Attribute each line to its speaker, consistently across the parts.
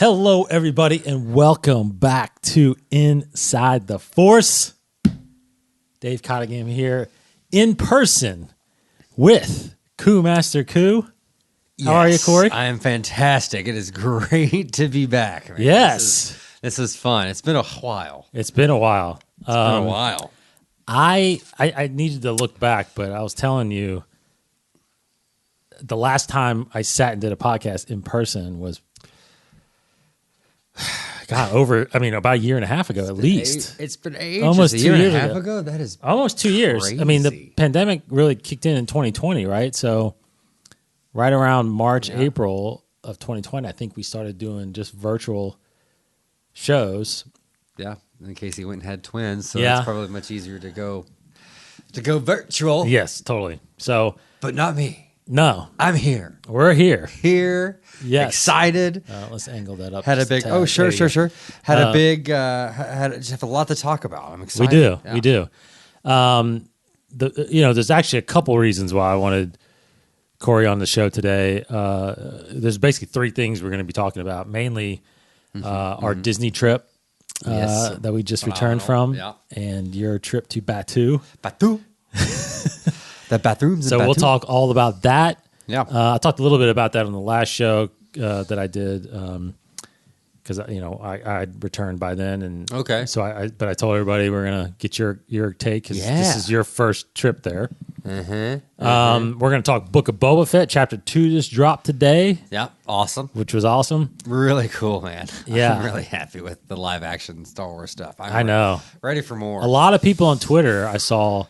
Speaker 1: Hello, everybody, and welcome back to Inside the Force. Dave Cottingham here in person with Coup Master Coup. How are you, Cory?
Speaker 2: I am fantastic. It is great to be back. Man.
Speaker 1: Yes.
Speaker 2: This is fun. It's been a while.
Speaker 1: I needed to look back, but I was telling you the last time I sat and did a podcast in person was about a year and a half ago, at least.
Speaker 2: It's been ages.
Speaker 1: Almost
Speaker 2: a
Speaker 1: 2
Speaker 2: year
Speaker 1: years
Speaker 2: and a half
Speaker 1: ago.
Speaker 2: ago. That is
Speaker 1: almost 2 years.
Speaker 2: crazy.
Speaker 1: I mean, the pandemic really kicked in 2020, right? So right around March, April of 2020, I think we started doing just virtual shows.
Speaker 2: Yeah, in case he went and had twins, so
Speaker 1: Yeah.
Speaker 2: it's probably much easier to go virtual.
Speaker 1: Yes, totally. So,
Speaker 2: But not me.
Speaker 1: no,
Speaker 2: I'm here.
Speaker 1: we're here. Yes.
Speaker 2: Excited.
Speaker 1: Let's angle that up.
Speaker 2: Had a
Speaker 1: just
Speaker 2: big.
Speaker 1: tad.
Speaker 2: Oh, sure.
Speaker 1: There you go.
Speaker 2: Had a big. Just have a lot to talk about. I'm excited.
Speaker 1: We do. There's actually a couple reasons why I wanted Cory on the show today. There's basically three things we're going to be talking about. Mainly our Disney trip that we just returned from, and your trip to Batu.
Speaker 2: The bathrooms.
Speaker 1: So we'll talk all about that.
Speaker 2: Yeah.
Speaker 1: I talked a little bit about that on the last show that I did because I returned by then, and
Speaker 2: Okay.
Speaker 1: So I told everybody we're gonna get your take because this is your first trip there. We're gonna talk Book of Boba Fett. Chapter 2 just dropped today.
Speaker 2: Yeah. Awesome.
Speaker 1: Which was awesome.
Speaker 2: Really cool, man.
Speaker 1: Yeah.
Speaker 2: I'm really happy with the live action Star Wars stuff.
Speaker 1: I know.
Speaker 2: Ready for more.
Speaker 1: A lot of people on Twitter I saw.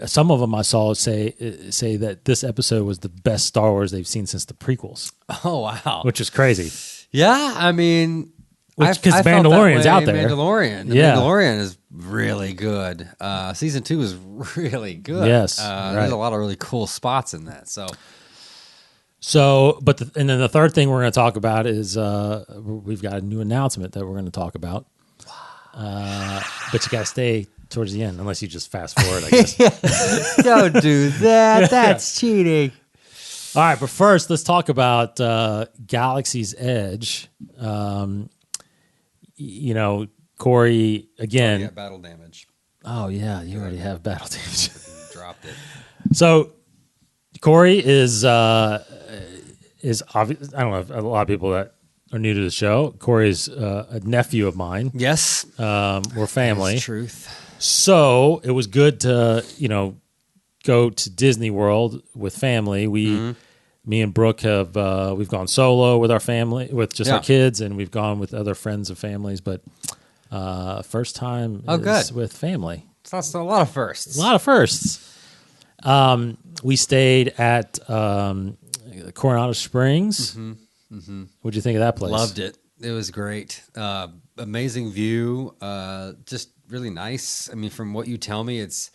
Speaker 1: Some of them I saw say that this episode was the best Star Wars they've seen since the prequels.
Speaker 2: Oh, wow.
Speaker 1: Which is crazy.
Speaker 2: Yeah, I mean...
Speaker 1: Because
Speaker 2: I felt that
Speaker 1: Mandalorian's
Speaker 2: way.
Speaker 1: out there.
Speaker 2: The Mandalorian is really good. Season 2 is really good.
Speaker 1: Yes,
Speaker 2: There's a lot of really cool spots in that. So
Speaker 1: and then the third thing we're going to talk about is we've got a new announcement that we're going to talk about. But you got to stay towards the end, unless you just fast forward, I guess.
Speaker 2: don't do that. That's cheating.
Speaker 1: All right, but first, let's talk about Galaxy's Edge. Cory, again.
Speaker 2: Yeah, battle damage.
Speaker 1: Oh, yeah, you already have battle damage.
Speaker 2: Dropped it.
Speaker 1: So, Cory is obvious. I don't know if a lot of people that are new to the show. Cory's a nephew of mine.
Speaker 2: Yes.
Speaker 1: We're family.
Speaker 2: That's truth.
Speaker 1: So it was good to, go to Disney World with family. Me and Brooke we've gone solo with our family, with just our kids, and we've gone with other friends of families. But first time is with family.
Speaker 2: That's a lot of firsts.
Speaker 1: A lot of firsts. We stayed at Coronado Springs. What'd you think of that place?
Speaker 2: Loved it. It was great. Amazing view. Just really nice. I mean, from what you tell me, it's.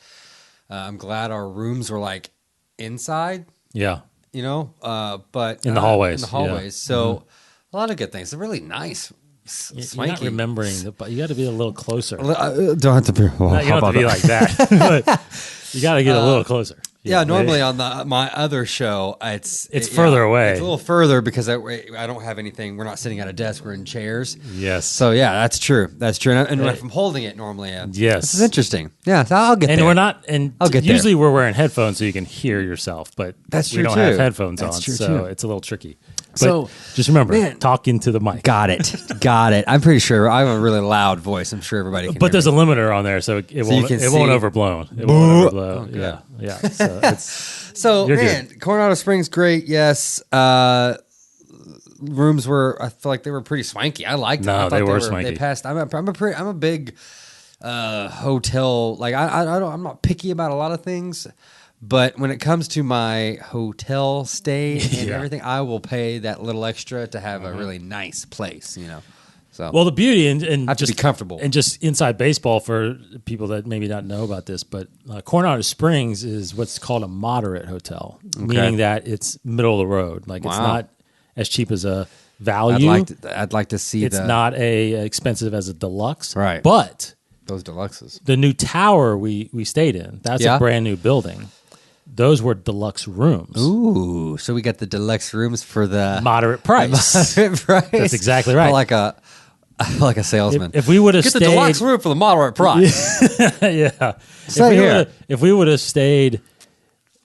Speaker 2: I'm glad our rooms were like inside.
Speaker 1: Yeah.
Speaker 2: But
Speaker 1: in the hallways.
Speaker 2: So a lot of good things. They're really nice. Swanky.
Speaker 1: You're not remembering, but you got to be a little closer.
Speaker 2: Don't have to be. Well,
Speaker 1: you don't have to be like that. But you got to get a little closer.
Speaker 2: Yeah, normally on my other show, it's
Speaker 1: further away.
Speaker 2: It's a little further because I don't have anything. We're not sitting at a desk. We're in chairs.
Speaker 1: Yes.
Speaker 2: So yeah, that's true. That's true. And if I'm holding it normally,
Speaker 1: yes,
Speaker 2: this is interesting. Yeah, so I'll get there.
Speaker 1: And we're not. And
Speaker 2: I'll get
Speaker 1: usually
Speaker 2: there.
Speaker 1: we're wearing headphones so you can hear yourself, but
Speaker 2: that's true.
Speaker 1: We don't have headphones
Speaker 2: that's
Speaker 1: on,
Speaker 2: true
Speaker 1: so
Speaker 2: too.
Speaker 1: it's a little tricky. But
Speaker 2: so
Speaker 1: just remember, talk into the mic.
Speaker 2: Got it. I'm pretty sure I have a really loud voice. I'm sure everybody can.
Speaker 1: But
Speaker 2: hear
Speaker 1: there's
Speaker 2: me.
Speaker 1: a limiter on there, so it won't overblown. It won't overblow.
Speaker 2: Okay.
Speaker 1: Yeah. So it's.
Speaker 2: So,
Speaker 1: man,
Speaker 2: good. Coronado Springs, great, yes. Rooms were, I feel like they were pretty swanky. I liked them.
Speaker 1: No, they were swanky.
Speaker 2: They passed. I'm a big hotel. Like I'm not picky about a lot of things, but when it comes to my hotel stay and everything, I will pay that little extra to have a really nice place. So
Speaker 1: well, the beauty and
Speaker 2: have
Speaker 1: just
Speaker 2: to be comfortable
Speaker 1: and just inside baseball for people that maybe not know about this, but Coronado Springs is what's called a moderate hotel, meaning that it's middle of the road. Like it's not as cheap as a value.
Speaker 2: I'd like to see.
Speaker 1: It's not expensive as a deluxe,
Speaker 2: right?
Speaker 1: But
Speaker 2: those deluxes,
Speaker 1: the new tower we stayed in, that's a brand new building. those were deluxe rooms.
Speaker 2: Ooh, so we got the deluxe rooms for the
Speaker 1: moderate price.
Speaker 2: Moderate price.
Speaker 1: That's exactly right.
Speaker 2: Like a salesman.
Speaker 1: If we would have
Speaker 2: get
Speaker 1: stayed,
Speaker 2: the deluxe room for the moderate price.
Speaker 1: Yeah. If we would have stayed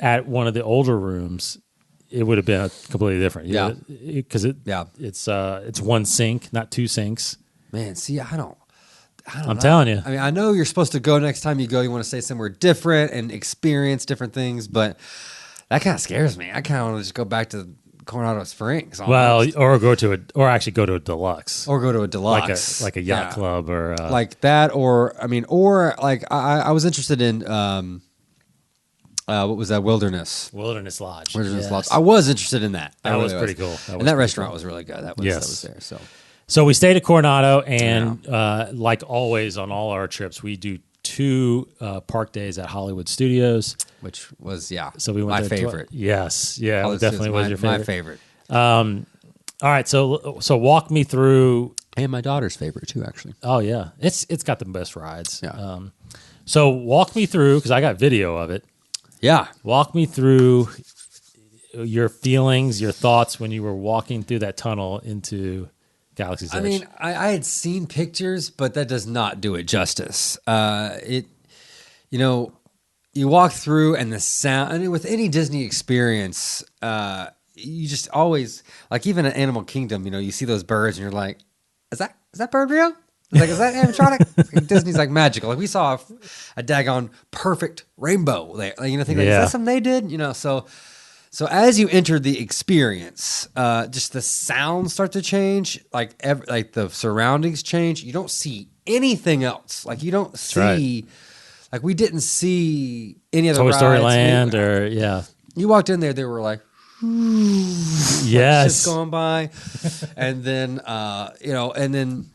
Speaker 1: at one of the older rooms, it would have been completely different.
Speaker 2: Yeah,
Speaker 1: because it's one sink, not two sinks.
Speaker 2: Man, see, I don't
Speaker 1: I'm
Speaker 2: know.
Speaker 1: telling you.
Speaker 2: I mean, I know you're supposed to go next time you go. You want to stay somewhere different and experience different things, but that kind of scares me. I kind of want to just go back to Coronado Springs. Almost.
Speaker 1: Well, or actually go to a deluxe,
Speaker 2: or go to a deluxe,
Speaker 1: like a yacht club, or
Speaker 2: like that, or like I was interested in what was that? Wilderness
Speaker 1: Lodge.
Speaker 2: Lodge. I was interested in that.
Speaker 1: That was pretty cool.
Speaker 2: That restaurant was really good. That was there.
Speaker 1: So we stayed at Coronado, and like always on all our trips, we do 2 park days at Hollywood Studios,
Speaker 2: which was
Speaker 1: So we went
Speaker 2: my favorite.
Speaker 1: Yes, yeah,
Speaker 2: Hollywood
Speaker 1: it definitely was your favorite.
Speaker 2: My favorite.
Speaker 1: All right, so walk me through,
Speaker 2: and my daughter's favorite too, actually.
Speaker 1: Oh yeah, it's got the best rides.
Speaker 2: Yeah.
Speaker 1: So walk me through, because I got video of it.
Speaker 2: Yeah.
Speaker 1: Walk me through your feelings, your thoughts when you were walking through that tunnel into Galaxy's Edge.
Speaker 2: I mean, I had seen pictures, but that does not do it justice. You walk through and the sound, and with any Disney experience, you just always, like even at Animal Kingdom, you see those birds and you're like, is that bird real? Like, is that animatronic? Disney's like magical. Like we saw a daggone perfect rainbow there. Like, is that something they did? So as you enter the experience, just the sounds start to change. Like the surroundings change. You don't see anything else. Like you don't see, like we didn't see any other
Speaker 1: Toy
Speaker 2: rides.
Speaker 1: Story Land
Speaker 2: You walked in there, they were like,
Speaker 1: yes,
Speaker 2: just going by, and then and then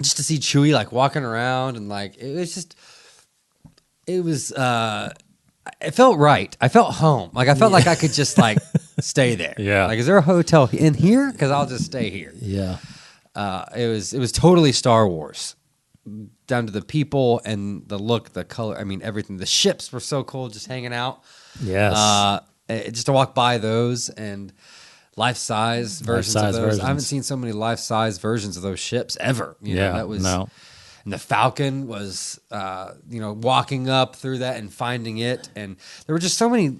Speaker 2: just to see Chewie like walking around and like it felt right. I felt home. Like I felt like I could just like stay there.
Speaker 1: Yeah.
Speaker 2: Like, is there a hotel in here? Because I'll just stay here.
Speaker 1: Yeah.
Speaker 2: It was totally Star Wars, down to the people and the look, the color. I mean, everything. The ships were so cool, just hanging out.
Speaker 1: Yes.
Speaker 2: Just to walk by those and life-size versions of those. I haven't seen so many life-size versions of those ships ever. That was no. And the Falcon was, walking up through that and finding it, and there were just so many,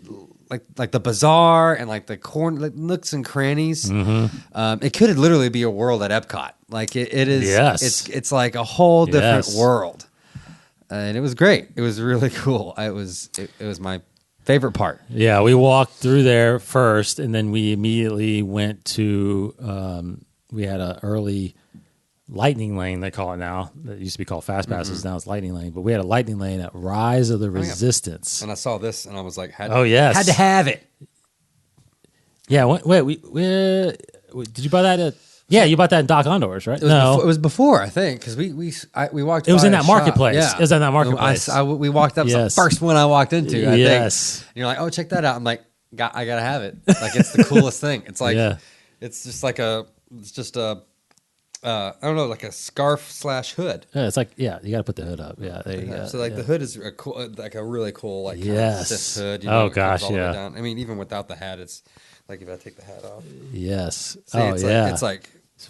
Speaker 2: like the bazaar and like the nooks and crannies.
Speaker 1: Mm-hmm.
Speaker 2: It could literally be a world at Epcot. Like it is.
Speaker 1: Yes.
Speaker 2: It's like a whole different world, and it was great. It was really cool. It was my favorite part.
Speaker 1: Yeah, we walked through there first, and then we immediately went to. We had an early lightning lane, they call it now. That used to be called Fast Passes. Now it's lightning lane. But we had a lightning lane at Rise of the Resistance.
Speaker 2: And I saw this, and I was like, had to have it.
Speaker 1: Yeah. Wait. Did you buy that at? Yeah, you bought that in Doc Ondor's, right?
Speaker 2: It was before, I think, because we walked.
Speaker 1: It was
Speaker 2: by
Speaker 1: in that marketplace.
Speaker 2: Yeah.
Speaker 1: It was in that marketplace.
Speaker 2: We walked up. Yes. The first one I walked into. I think. And you're like, oh, check that out. I'm like, I gotta have it. Like it's the coolest thing. It's like, it's just like I don't know, like a scarf/hood.
Speaker 1: Yeah, it's like, you got to put the hood up. Yeah, there you go.
Speaker 2: So the hood is a really cool kind of Sith hood.
Speaker 1: Oh gosh, yeah.
Speaker 2: I mean, even without the hat, it's like if I take the hat off.
Speaker 1: Yes.
Speaker 2: See, it's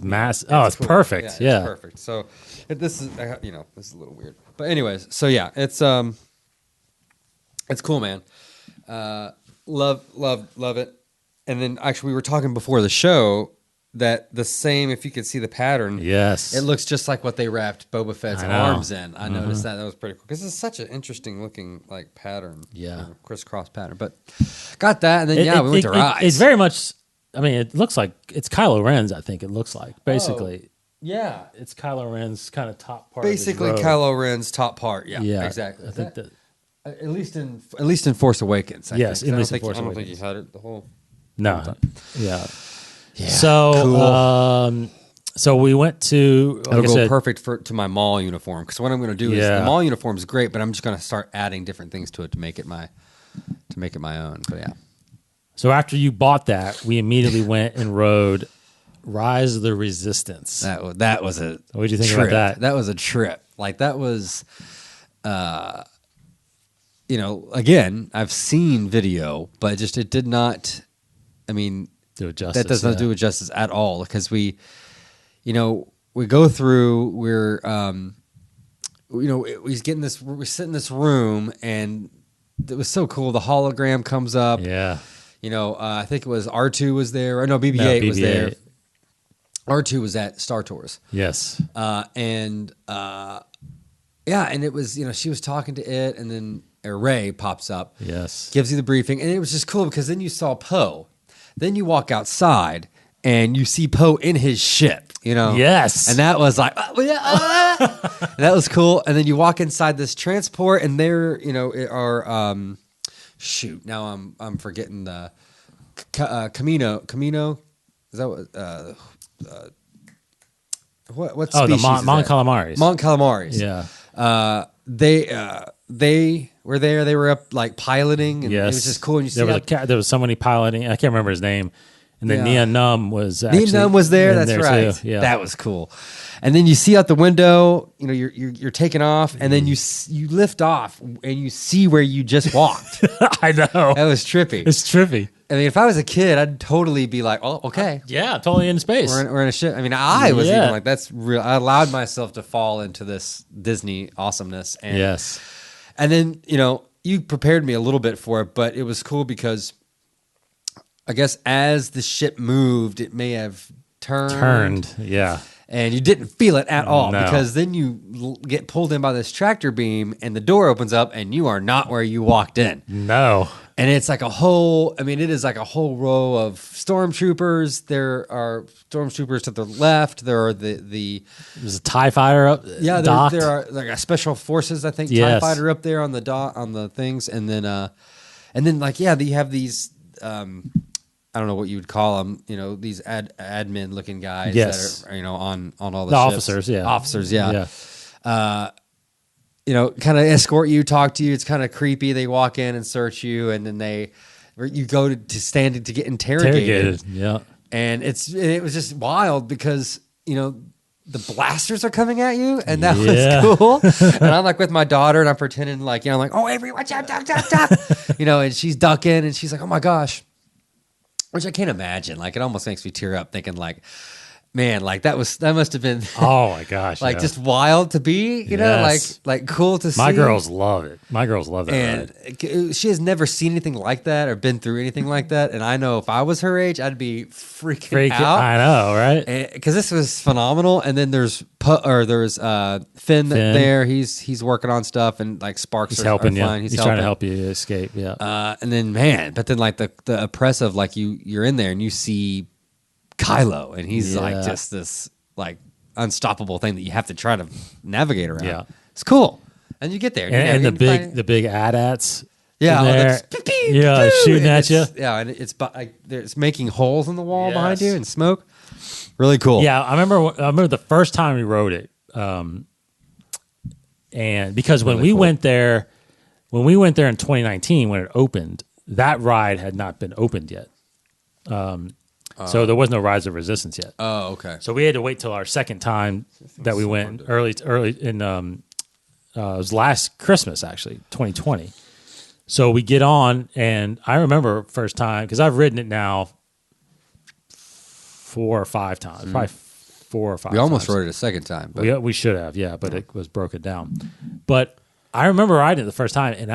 Speaker 1: massive. Oh, it's cool. Perfect. Yeah,
Speaker 2: it's perfect. So this is this is a little weird, but anyways, so yeah, it's cool, man. Love it. And then actually, we were talking before the show that the same, if you could see the pattern,
Speaker 1: yes,
Speaker 2: it looks just like what they wrapped Boba Fett's arms in. I noticed that was pretty cool because it's such an interesting looking like pattern, crisscross pattern. But got that, and then we went to Rise.
Speaker 1: It's very much. I mean, it looks like it's Kylo Ren's. I think it looks like basically.
Speaker 2: Yeah,
Speaker 1: it's Kylo Ren's kind of top part.
Speaker 2: Basically, Kylo Ren's top part. Yeah, exactly.
Speaker 1: I think that
Speaker 2: at least in Force Awakens. I think.
Speaker 1: At least in Force Awakens.
Speaker 2: I don't think he had it the whole.
Speaker 1: No. Yeah. So,
Speaker 2: cool.
Speaker 1: So we went to.
Speaker 2: It'll go perfect to my mall uniform, because what I'm going to do is the mall uniform is great, but I'm just going to start adding different things to it to make it my own. But yeah.
Speaker 1: So after you bought that, we immediately went and rode Rise of the Resistance.
Speaker 2: That was a.
Speaker 1: What did you think about that?
Speaker 2: That was a trip. Like that was. again, I've seen video, but just it did not. I mean,
Speaker 1: do it justice.
Speaker 2: That does not do it justice at all because we go through. He's getting this. We sit in this room, and it was so cool. The hologram comes up.
Speaker 1: Yeah.
Speaker 2: I think it was R2 was there. Or no, BB-8 was there. R2 was at Star Tours.
Speaker 1: Yes.
Speaker 2: And it was, she was talking to it, and then Ray pops up.
Speaker 1: Yes.
Speaker 2: Gives you the briefing, and it was just cool because then you saw Poe. Then you walk outside, and you see Poe in his ship,
Speaker 1: Yes.
Speaker 2: And that was like, and that was cool. And then you walk inside this transport, and there, are, now I'm forgetting the Camino. Is that what species?
Speaker 1: The Mon Calamaris.
Speaker 2: Mon Calamaris.
Speaker 1: Yeah.
Speaker 2: They were there. They were up like piloting, and
Speaker 1: yes.
Speaker 2: it was just cool. And
Speaker 1: there was somebody piloting. I can't remember his name. And then Nia Num was
Speaker 2: there. That's
Speaker 1: there
Speaker 2: right.
Speaker 1: Too. Yeah.
Speaker 2: That was cool. And then you see out the window, you're taking off, and then you lift off, and you see where you just walked.
Speaker 1: I know.
Speaker 2: That was trippy.
Speaker 1: It's trippy.
Speaker 2: I mean, if I was a kid, I'd totally be like, "Oh, okay,
Speaker 1: yeah, totally in space.
Speaker 2: We're in a ship." I mean, I was even like, "That's real." I allowed myself to fall into this Disney awesomeness, and
Speaker 1: yes.
Speaker 2: And then you prepared me a little bit for it, but it was cool because I guess as the ship moved, it may have turned,
Speaker 1: yeah.
Speaker 2: And you didn't feel it at all
Speaker 1: because
Speaker 2: then you get pulled in by this tractor beam, and the door opens up, and you are not where you walked in.
Speaker 1: No.
Speaker 2: And it's like it is like a whole row of stormtroopers. There are stormtroopers to the left. There are
Speaker 1: there's a TIE fighter up.
Speaker 2: Yeah, there are like a special forces, I think, TIE fighter up there on the things, and then you have these. I don't know what you would call them, these admin looking guys that are, on all the ships.
Speaker 1: Officers, yeah.
Speaker 2: Kind of escort you, talk to you. It's kind of creepy. They walk in and search you, and then you go to stand to get interrogated.
Speaker 1: Yeah.
Speaker 2: And it was just wild because, the blasters are coming at you, and that was cool. And I'm like with my daughter, and I'm pretending like, I'm like, oh, Avery, watch out, duck, duck, duck. And she's ducking, and she's like, oh my gosh. Which I can't imagine. Like, it almost makes me tear up thinking like, man, like that must have been
Speaker 1: oh my gosh,
Speaker 2: like just wild to be, like cool to see.
Speaker 1: My girls love it. My girls love that.
Speaker 2: And she has never seen anything like that or been through anything like that. And I know if I was her age, I'd be freaking out.
Speaker 1: I know, right?
Speaker 2: Because this was phenomenal. And then there's Finn there. He's working on stuff, and like sparks.
Speaker 1: He's helping you.
Speaker 2: Flying.
Speaker 1: He's trying to help you escape. Yeah.
Speaker 2: And then like the oppressive, like you're in there and you see Kylo, and he's like just this like unstoppable thing that you have to try to navigate around.
Speaker 1: Yeah,
Speaker 2: it's cool. And you get there,
Speaker 1: and the big AT-ATs.
Speaker 2: Yeah,
Speaker 1: shooting at you.
Speaker 2: Yeah, and it's making holes in the wall behind you and smoke. Really cool.
Speaker 1: Yeah, I remember the first time we rode it, and because when we went there in 2019 when it opened, that ride had not been opened yet. So there was no Rise of Resistance yet.
Speaker 2: Oh, okay.
Speaker 1: So we had to wait till our second time that we went early in it was last Christmas actually, 2020. So we get on, and I remember first time because I've ridden it now 4 or 5 times, probably 4 or 5.
Speaker 2: We almost rode it a second time,
Speaker 1: but we should have, but it was broken down. But I remember riding it the first time, and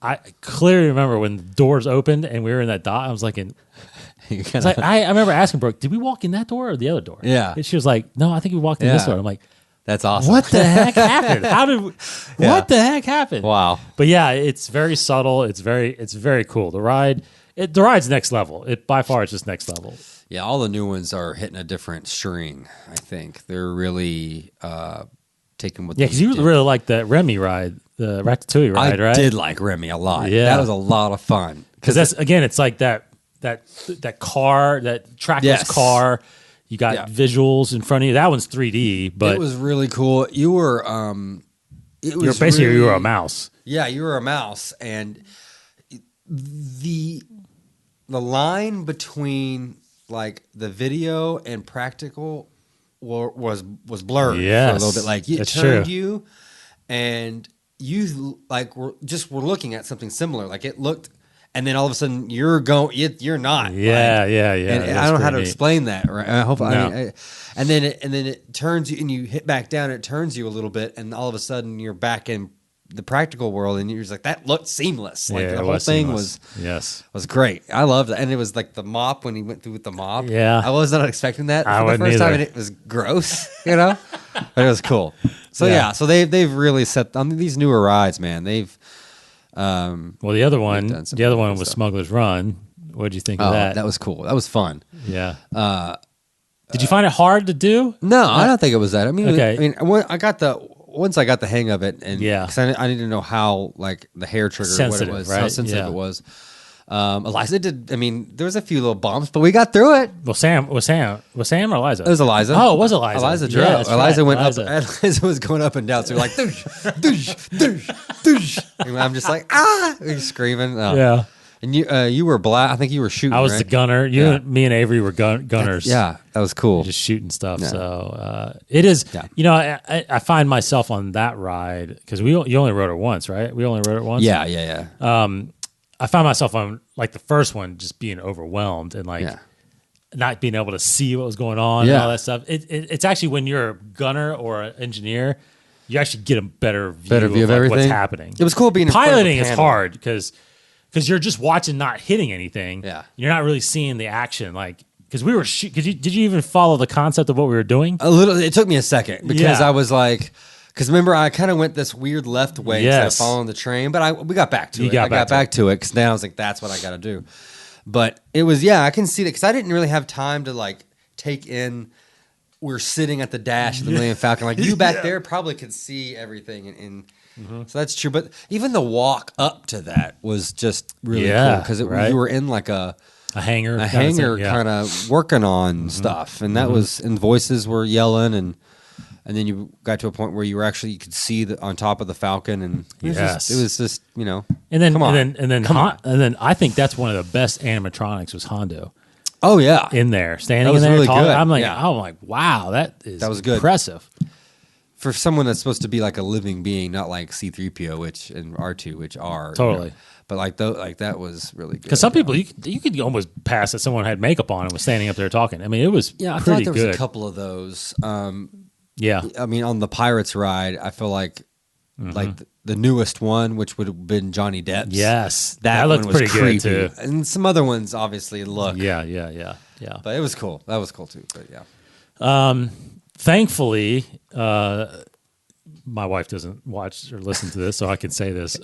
Speaker 1: I clearly remember when the doors opened and we were in that dot. I was like, I remember asking Brooke, did we walk in that door or the other door?
Speaker 2: Yeah.
Speaker 1: And she was like, no, I think we walked in this door. I'm like,
Speaker 2: that's awesome.
Speaker 1: What the heck happened? What the heck happened?
Speaker 2: Wow.
Speaker 1: But yeah, it's very subtle. It's very cool. The ride's next level. By far, it's just next level.
Speaker 2: Yeah, all the new ones are hitting a different string, I think. They're really taking what
Speaker 1: because you really like that Remy ride, the Ratatouille ride, right?
Speaker 2: I did like Remy a lot.
Speaker 1: Yeah.
Speaker 2: That was a lot of fun.
Speaker 1: Because it's like that car, that trackless car. You got visuals in front of you. That one's 3D, but
Speaker 2: it was really cool. You were you
Speaker 1: were a mouse.
Speaker 2: Yeah, you were a mouse, and the line between like the video and practical was blurred for a little bit. Like it turned you, and you like were looking at something similar. Like it looked, and then all of a sudden you're not.
Speaker 1: Yeah,
Speaker 2: like,
Speaker 1: yeah.
Speaker 2: And I don't know how to explain that. Right? I hope.
Speaker 1: No.
Speaker 2: I mean, and then it turns you, and you hit back down. It turns you a little bit, and all of a sudden you're back in the practical world, and you're just like, that looked seamless. Like the whole thing was great. I loved it, and it was like the mop when he went through with the mop.
Speaker 1: Yeah,
Speaker 2: I was not expecting that
Speaker 1: I
Speaker 2: for the first
Speaker 1: either.
Speaker 2: time, and it was gross, but it was cool. So so they've really set on these newer rides, man. They've
Speaker 1: well, the other one was Smuggler's Run. What did you think of that?
Speaker 2: That was cool. That was fun.
Speaker 1: Yeah. Did you find it hard to do?
Speaker 2: No, I don't think it was that. I mean,
Speaker 1: okay.
Speaker 2: Once I got the hang of it, and because I didn't know how like the hair trigger,
Speaker 1: sensitive,
Speaker 2: what it was,
Speaker 1: right?
Speaker 2: how sensitive it was. Eliza did. I mean, there was a few little bumps, but we got through it.
Speaker 1: Well, Sam or Eliza?
Speaker 2: It was Eliza.
Speaker 1: Oh, it was Eliza.
Speaker 2: Eliza drove.
Speaker 1: Yeah,
Speaker 2: Eliza
Speaker 1: right.
Speaker 2: went up. Eliza was going up and down. So we're like, doosh, doosh, doosh, doosh. And I'm just like, we're screaming.
Speaker 1: Yeah.
Speaker 2: And you were black. I think you were shooting.
Speaker 1: I was
Speaker 2: right?
Speaker 1: the gunner. Me and Avery were gunners.
Speaker 2: That was cool.
Speaker 1: Just shooting stuff.
Speaker 2: Yeah.
Speaker 1: So it is. Yeah. I find myself on that ride because you only rode it once, right? We only rode it once.
Speaker 2: Yeah.
Speaker 1: I find myself on like the first one just being overwhelmed and like not being able to see what was going on and all that stuff. It's actually when you're a gunner or an engineer, you actually get a better view of
Speaker 2: everything.
Speaker 1: what's happening.
Speaker 2: It was cool being
Speaker 1: piloting is hard because you're just watching, not hitting anything.
Speaker 2: Yeah,
Speaker 1: you're not really seeing the action. Like because we were did you even follow the concept of what we were doing?
Speaker 2: A little. It took me a second because I was like. Because remember, I kind of went this weird left way instead of following the train, but we got back to it. I got back to it because then I was like, that's what I got to do. But it was, I can see that because I didn't really have time to like take in. We're sitting at the dash of the Millennium Falcon. Like you back there probably could see everything. And so that's true. But even the walk up to that was just really cool because you were in like a hangar kind of working on stuff. And that was, and voices were yelling and then you got to a point where you could see on top of the Falcon, and it was just
Speaker 1: And then I think that's one of the best animatronics was Hondo.
Speaker 2: Oh yeah,
Speaker 1: in there, standing in there, really good. I'm like, wow, that was good, impressive
Speaker 2: for someone that's supposed to be like a living being, not like C-3PO, and R2, which are
Speaker 1: totally.
Speaker 2: But like that was really good.
Speaker 1: Because some people you could almost pass that someone had makeup on and was standing up there talking. I mean, it was
Speaker 2: I
Speaker 1: pretty
Speaker 2: feel like there
Speaker 1: good.
Speaker 2: was a couple of those.
Speaker 1: Yeah,
Speaker 2: I mean, on the Pirates ride, I feel like the newest one, which would have been Johnny Depp's.
Speaker 1: Yes,
Speaker 2: that
Speaker 1: looked
Speaker 2: one was
Speaker 1: pretty
Speaker 2: creepy.
Speaker 1: good too.
Speaker 2: And some other ones obviously look.
Speaker 1: Yeah.
Speaker 2: But it was cool. That was cool too. But yeah.
Speaker 1: Thankfully, my wife doesn't watch or listen to this, so I can say this.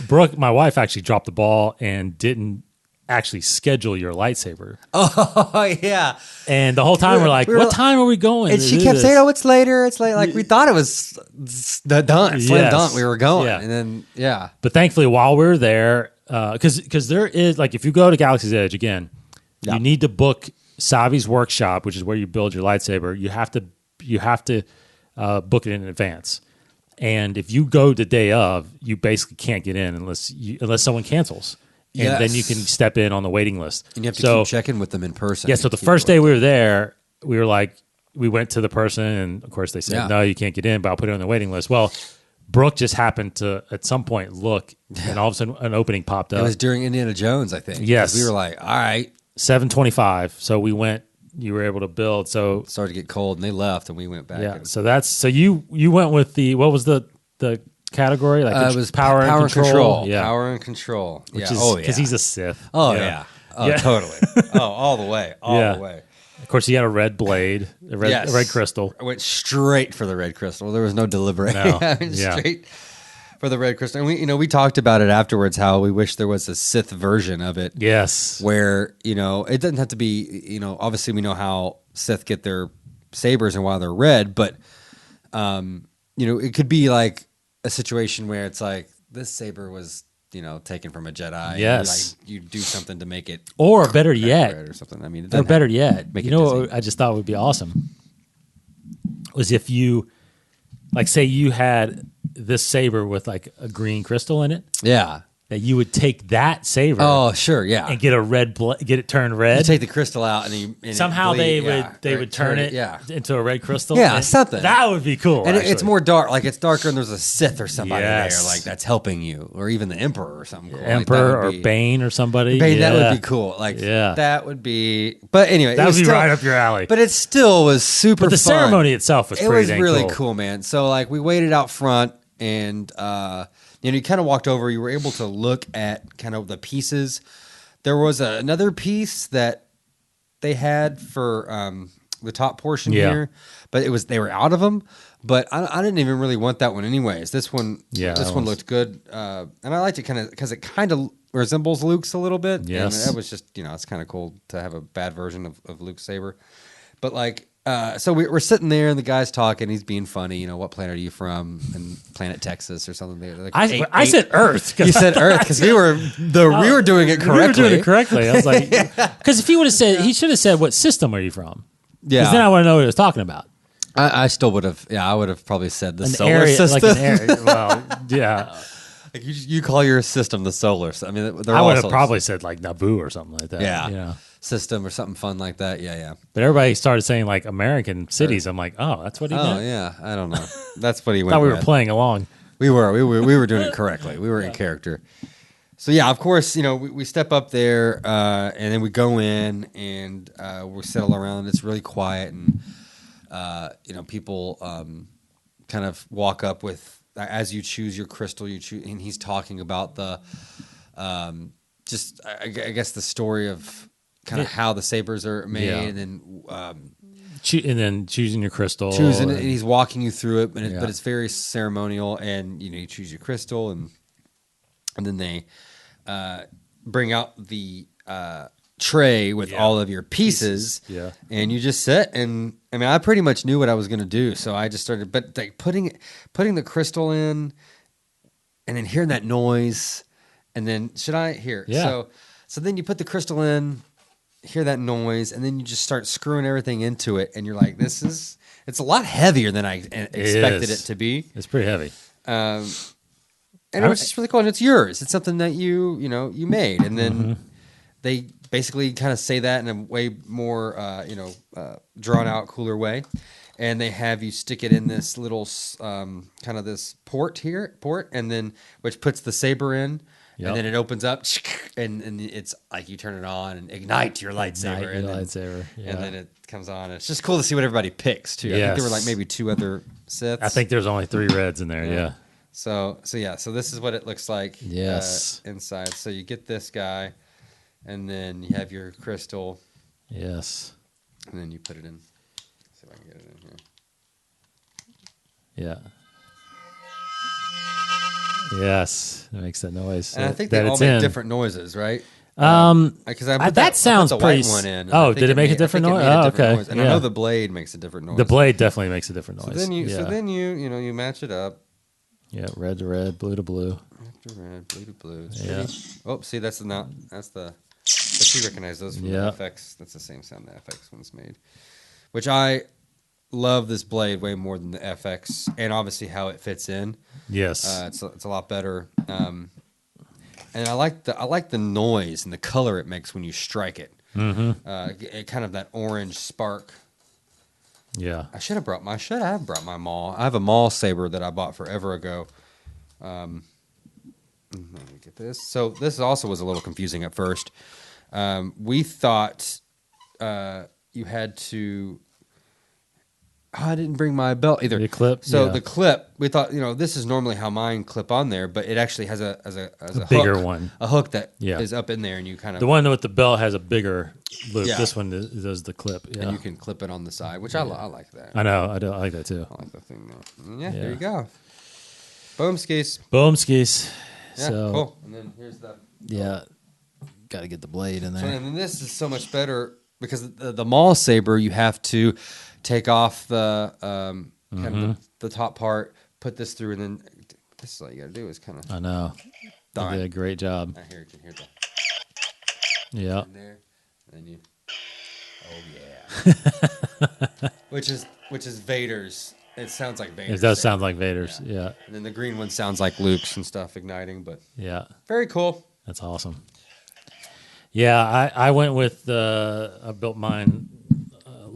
Speaker 1: Brooke, my wife, actually dropped the ball and didn't actually schedule your lightsaber.
Speaker 2: Oh yeah.
Speaker 1: And the whole time we're like, what time are we going?
Speaker 2: And she kept saying, "Oh, it's later. It's late." Like we thought it was done. Slam dunk. We were going, and then
Speaker 1: But thankfully, while we were there, because there is like if you go to Galaxy's Edge again, you need to book Savi's workshop, which is where you build your lightsaber. You have to book it in advance. And if you go the day of, you basically can't get in unless someone cancels. And then you can step in on the waiting list.
Speaker 2: And you have to keep checking with them in person.
Speaker 1: Yeah, so the first day we were there, we were like, we went to the person, and of course they said, no, you can't get in, but I'll put it on the waiting list. Well, Brooke just happened to, at some point, look, and all of a sudden an opening popped up.
Speaker 2: It was during Indiana Jones, I think.
Speaker 1: Yes.
Speaker 2: We were like, all right.
Speaker 1: 7:25. So we went, you were able to build. So
Speaker 2: it started to get cold, and they left, and we went back.
Speaker 1: Yeah, so you went with the, what was the category? Like
Speaker 2: it was
Speaker 1: power and control.
Speaker 2: Yeah. Power and control.
Speaker 1: Which is because he's a Sith.
Speaker 2: Oh yeah. Oh totally. Oh, all the way. All the way.
Speaker 1: Of course, he had a red blade, a red crystal.
Speaker 2: I went straight for the red crystal. There was no deliberating.
Speaker 1: No.
Speaker 2: I went straight for the red crystal. And we talked about it afterwards, how we wish there was a Sith version of it.
Speaker 1: Yes.
Speaker 2: Where, it doesn't have to be, obviously we know how Sith get their sabers and why they're red, but it could be like a situation where it's like this saber was taken from a Jedi.
Speaker 1: Yes,
Speaker 2: and you do something to make it,
Speaker 1: or better yet,
Speaker 2: or something. I mean,
Speaker 1: or better yet, what I just thought would be awesome was if you, like, say you had this saber with like a green crystal in it.
Speaker 2: Yeah,
Speaker 1: that you would take that saber.
Speaker 2: Oh, sure, yeah.
Speaker 1: And get a get it turned red.
Speaker 2: You take the crystal out and
Speaker 1: somehow they would turn it into a red crystal. Yeah,
Speaker 2: something.
Speaker 1: That would be cool.
Speaker 2: And it's more dark. Like it's darker and there's a Sith or somebody there like that's helping you, or even the Emperor or something cool.
Speaker 1: Emperor or Bane or somebody.
Speaker 2: Bane, that would be cool. Like that would be. But anyway,
Speaker 1: that would be right up your alley.
Speaker 2: But it still was super fun.
Speaker 1: But the ceremony itself was pretty dang
Speaker 2: really cool, man. So like we waited out front and you kind of walked over. You were able to look at kind of the pieces. There was another piece that they had for the top portion here, but they were out of them. But I didn't even really want that one anyways. This one looked good, and I liked it kind of because it kind of resembles Luke's a little bit.
Speaker 1: Yes,
Speaker 2: and that was just it's kind of cool to have a bad version of Luke's saber. But like, so we're sitting there and the guy's talking. He's being funny. What planet are you from? And planet Texas or something. Like
Speaker 1: I said Earth.
Speaker 2: You said Earth because we were doing it correctly.
Speaker 1: We were doing it correctly. I was like, because if he would have said, he should have said, "What system are you from?" Yeah, because then I want to know what he was talking about.
Speaker 2: I still would have. Yeah, I would have probably said the solar system.
Speaker 1: Like an area. Well, yeah.
Speaker 2: Like you call your system the solar. I mean,
Speaker 1: I would have probably said like Naboo or something like that.
Speaker 2: Yeah. System or something fun like that. Yeah.
Speaker 1: But everybody started saying like American cities. I'm like, oh, that's what he meant?
Speaker 2: Oh, yeah. I don't know. That's what he went
Speaker 1: I thought we
Speaker 2: with.
Speaker 1: were playing along.
Speaker 2: We were doing it correctly. We were in character. So, yeah, of course, we step up there and then we go in and we settle around. It's really quiet and, people kind of walk up with, as you choose your crystal, and he's talking about the, I guess the story of kind of how the sabers are made, and then
Speaker 1: choosing your crystal,
Speaker 2: and he's walking you through it, but it's very ceremonial, and you choose your crystal, and then they bring out the tray with all of your pieces, and you just sit, and I mean I pretty much knew what I was going to do, so I just started, but like putting the crystal in, and then hearing that noise, and then so then you put the crystal in, hear that noise, and then you just start screwing everything into it, and you're like, it's a lot heavier than I expected it to be.
Speaker 1: It's pretty heavy.
Speaker 2: And it was just really cool, and it's yours. It's something that you made, and then they basically kind of say that in a way more, drawn out, cooler way, and they have you stick it in this little kind of this port, and then which puts the saber in. Yep. And then it opens up, and it's like you turn it on and ignite your lightsaber. And then it comes on. It's just cool to see what everybody picks, too. Yes. I think there were like maybe 2 other Siths.
Speaker 1: I think there's only 3 reds in there, yeah.
Speaker 2: So this is what it looks like inside. So you get this guy, and then you have your crystal.
Speaker 1: Yes.
Speaker 2: And then you put it in. Let's see if I can get it in here.
Speaker 1: Yeah. Yes, it makes that noise.
Speaker 2: And I think they all make different noises, right?
Speaker 1: Because that sounds pretty. One in. Oh, did it make a different noise? Oh, okay.
Speaker 2: And I know the blade makes a different noise.
Speaker 1: The blade definitely makes a different noise.
Speaker 2: So then you match it up.
Speaker 1: Yeah, red to red, blue to blue.
Speaker 2: Red to red, blue to blue. Oh, see, that's you recognize those from the FX. That's the same sound the FX one's made. Which I love this blade way more than the FX, and obviously how it fits in.
Speaker 1: Yes,
Speaker 2: it's a lot better, and I like the noise and the color it makes when you strike it. It kind of that orange spark.
Speaker 1: Yeah,
Speaker 2: I should have brought my Maul. I have a Maul saber that I bought forever ago. Let me get this. So this also was a little confusing at first. We thought you had to. I didn't bring my belt either.
Speaker 1: The clip.
Speaker 2: So the clip, we thought, this is normally how mine clip on there, but it actually has a
Speaker 1: bigger
Speaker 2: hook,
Speaker 1: one,
Speaker 2: a hook that is up in there, and you kind of
Speaker 1: the one with the belt has a bigger loop. Yeah. This one does the clip,
Speaker 2: and you can clip it on the side, which I like that.
Speaker 1: I know, I like that too.
Speaker 2: I like that thing though. Yeah, there you go. Boom skis.
Speaker 1: Yeah, so,
Speaker 2: cool. And then here's the
Speaker 1: got to get the blade in there.
Speaker 2: So, and then this is so much better because the Maul saber you have to take off the kind of the top part, put this through, and then this is all you got to do is kind of.
Speaker 1: I know. You did a great job.
Speaker 2: Here you can hear that.
Speaker 1: Yeah.
Speaker 2: In there, and then you. Oh yeah. which is Vader's It sounds like Vader's.
Speaker 1: It does sound like Vader's. Yeah.
Speaker 2: And then the green one sounds like Luke's and stuff igniting. But
Speaker 1: yeah,
Speaker 2: very cool.
Speaker 1: That's awesome. Yeah, I went with I built mine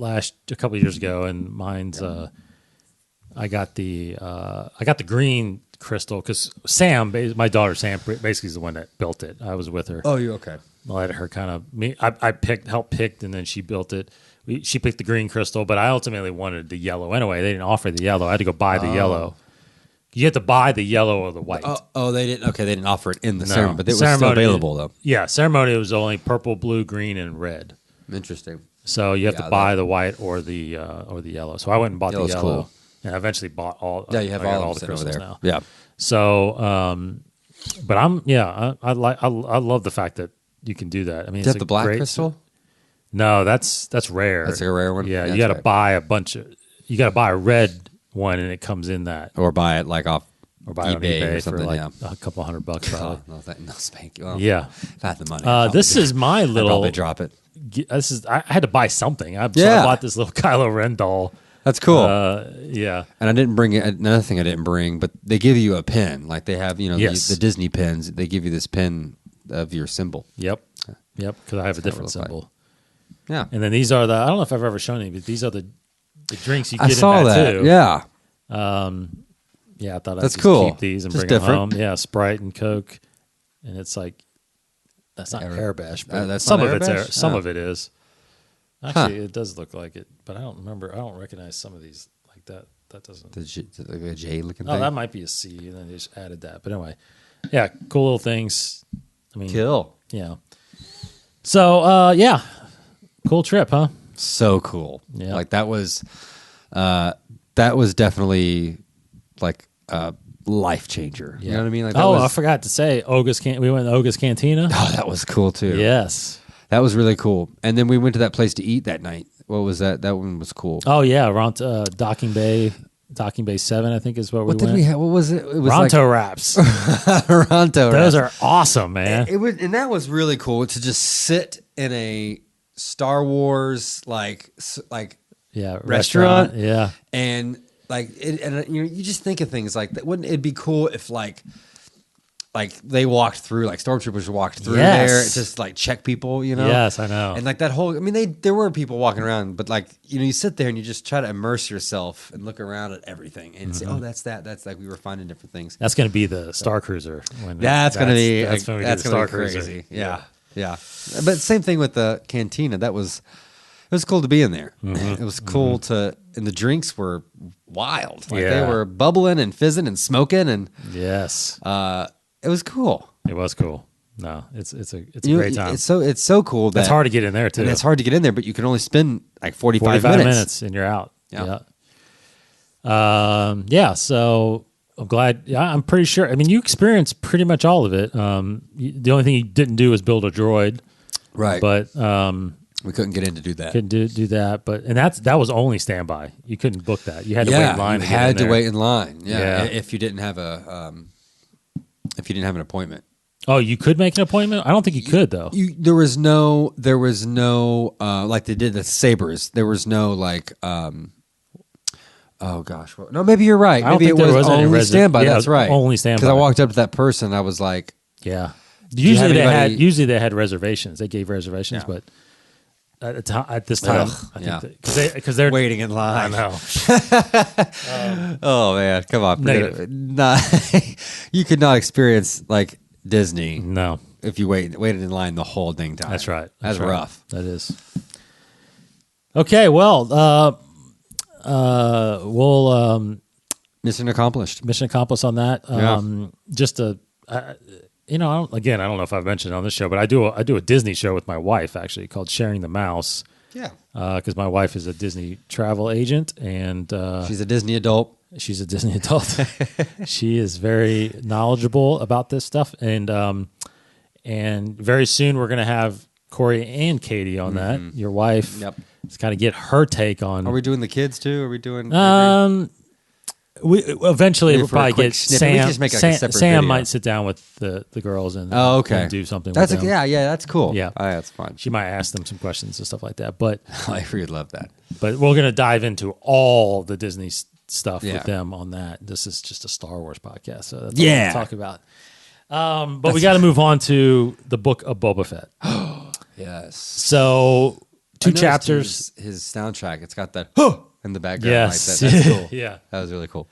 Speaker 1: a couple of years ago, and mine's I got the green crystal because Sam, my daughter Sam, basically is the one that built it. I was with her.
Speaker 2: Oh, you okay?
Speaker 1: I let her kind of I helped pick, and then she built it. She picked the green crystal, but I ultimately wanted the yellow anyway. They didn't offer the yellow. I had to go buy the yellow. You had to buy the yellow or the white.
Speaker 2: Oh, they didn't. Okay, they didn't offer it in the ceremony, but it was still available though.
Speaker 1: Yeah, ceremony was only purple, blue, green, and red.
Speaker 2: Interesting.
Speaker 1: So you have to buy the white or the yellow. So I went and bought the yellow,
Speaker 2: cool.
Speaker 1: and I eventually bought all.
Speaker 2: Yeah, you have all the crystals
Speaker 1: over there now.
Speaker 2: Yeah.
Speaker 1: So, but I love the fact that you can do that. I mean,
Speaker 2: is that the black crystal?
Speaker 1: No, that's rare.
Speaker 2: That's a rare one.
Speaker 1: Yeah, you got to buy a bunch of. You got to buy a red one, and it comes in that.
Speaker 2: Or buy it like off.
Speaker 1: Or buy
Speaker 2: eBay
Speaker 1: it
Speaker 2: or something,
Speaker 1: for like a couple $100 probably.
Speaker 2: No, spank you. Well,
Speaker 1: yeah,
Speaker 2: if I had the money.
Speaker 1: This is my little.
Speaker 2: I'd probably drop it.
Speaker 1: I had to buy something. So I bought this little Kylo Ren doll.
Speaker 2: That's cool.
Speaker 1: Yeah,
Speaker 2: and I didn't bring it. Another thing I didn't bring, but they give you a pin, like they have, the Disney pins. They give you this pin of your symbol.
Speaker 1: Yep. Because I have a different symbol.
Speaker 2: Yeah,
Speaker 1: and then these are I don't know if I've ever shown you, but these are the drinks you get.
Speaker 2: I saw
Speaker 1: in that
Speaker 2: too.
Speaker 1: Yeah. Yeah, I thought I'd just keep these and bring them home. Yeah, Sprite and Coke, and it's like that's not Hairbash, but
Speaker 2: that's
Speaker 1: some
Speaker 2: not
Speaker 1: of it's
Speaker 2: Hairbash?
Speaker 1: there. Some of it is. Actually, it does look like it, but I don't remember. I don't recognize some of these like that. That doesn't.
Speaker 2: Like a J looking thing.
Speaker 1: Oh, that might be a C, and then they just added that. But anyway, yeah, cool little things. I mean,
Speaker 2: kill.
Speaker 1: Yeah. So, yeah, cool trip, huh?
Speaker 2: So cool.
Speaker 1: Yeah,
Speaker 2: like that was definitely like a life changer. You know what I mean? Like
Speaker 1: I forgot to say, we went to Oga's Cantina.
Speaker 2: Oh, that was cool too.
Speaker 1: Yes.
Speaker 2: That was really cool. And then we went to that place to eat that night. What was that? That one was cool.
Speaker 1: Oh, yeah. Around Docking Bay 7, I think is where we went.
Speaker 2: What did we have? What was it? It was
Speaker 1: Ronto wraps.
Speaker 2: Ronto
Speaker 1: Those
Speaker 2: wraps.
Speaker 1: are awesome, man.
Speaker 2: It was, and that was really cool to just sit in a Star Wars restaurant.
Speaker 1: Yeah.
Speaker 2: And you just think of things like that. Wouldn't it be cool if like they walked through, like stormtroopers walked through there, just like check people,
Speaker 1: Yes, I know.
Speaker 2: And like that whole, I mean, there were people walking around, but like, you sit there and you just try to immerse yourself and look around at everything and say, oh, that's like we were finding different things.
Speaker 1: That's going to be the Star Cruiser.
Speaker 2: That's going to be
Speaker 1: Star
Speaker 2: crazy.
Speaker 1: Cruiser.
Speaker 2: Yeah. But same thing with the cantina. It was cool to be in there. It was cool and the drinks were wild. Like they were bubbling and fizzing and smoking and
Speaker 1: yes.
Speaker 2: It was cool.
Speaker 1: It was cool. No, it's a great time.
Speaker 2: It's so cool that
Speaker 1: it's hard to get in there too.
Speaker 2: And it's hard to get in there, but you can only spend like 45 minutes
Speaker 1: and you're out.
Speaker 2: Yeah.
Speaker 1: So I'm glad. Yeah, I'm pretty sure. I mean, you experienced pretty much all of it. The only thing you didn't do was build a droid,
Speaker 2: right?
Speaker 1: But
Speaker 2: we couldn't get in to do that.
Speaker 1: Couldn't do that. But that was only standby. You couldn't book that. You had to wait in line.
Speaker 2: You had to wait in line. Yeah. If you didn't have an appointment.
Speaker 1: Oh, you could make an appointment? I don't think you could though.
Speaker 2: There was no like they did the Sabres. There was no like oh gosh. No, maybe you're right. Maybe it was only standby. That's right.
Speaker 1: Only standby.
Speaker 2: Because I walked up to that person and I was like,
Speaker 1: yeah. Usually they had reservations. They gave reservations, but at this time, I think because they're
Speaker 2: waiting in line.
Speaker 1: I know.
Speaker 2: Oh man, come on! You could not experience like Disney.
Speaker 1: No,
Speaker 2: if you waited in line the whole dang time.
Speaker 1: That's right.
Speaker 2: That's rough.
Speaker 1: That is. Okay, well, we'll
Speaker 2: mission accomplished.
Speaker 1: Mission accomplished on that. Just a. I don't know if I've mentioned it on this show, but I do a Disney show with my wife actually called Sharing the Mouse.
Speaker 2: Yeah.
Speaker 1: Because my wife is a Disney travel agent and
Speaker 2: she's a Disney adult.
Speaker 1: She's a Disney adult. She is very knowledgeable about this stuff, and very soon we're going to have Cory and Katie on that. Your wife.
Speaker 2: Yep.
Speaker 1: It's got to get her take on.
Speaker 2: Are we doing the kids too? Are we doing?
Speaker 1: We eventually we'll probably get Sam.
Speaker 2: We just make like a separate
Speaker 1: Sam
Speaker 2: video.
Speaker 1: might sit down with the girls and and do something.
Speaker 2: That's
Speaker 1: with them.
Speaker 2: that's cool.
Speaker 1: Yeah,
Speaker 2: that's fun.
Speaker 1: She might ask them some questions and stuff like that. But
Speaker 2: I would love that.
Speaker 1: But we're gonna dive into all the Disney stuff
Speaker 2: Yeah.
Speaker 1: with them on that. This is just a Star Wars podcast, so that's all
Speaker 2: Yeah.
Speaker 1: we'll talk about. But we got to move on to the Book of Boba Fett.
Speaker 2: Yes.
Speaker 1: So
Speaker 2: I
Speaker 1: 2
Speaker 2: noticed
Speaker 1: chapters.
Speaker 2: His soundtrack. It's got that in the background.
Speaker 1: Yes.
Speaker 2: Like that. That's cool.
Speaker 1: Yeah.
Speaker 2: That was really cool.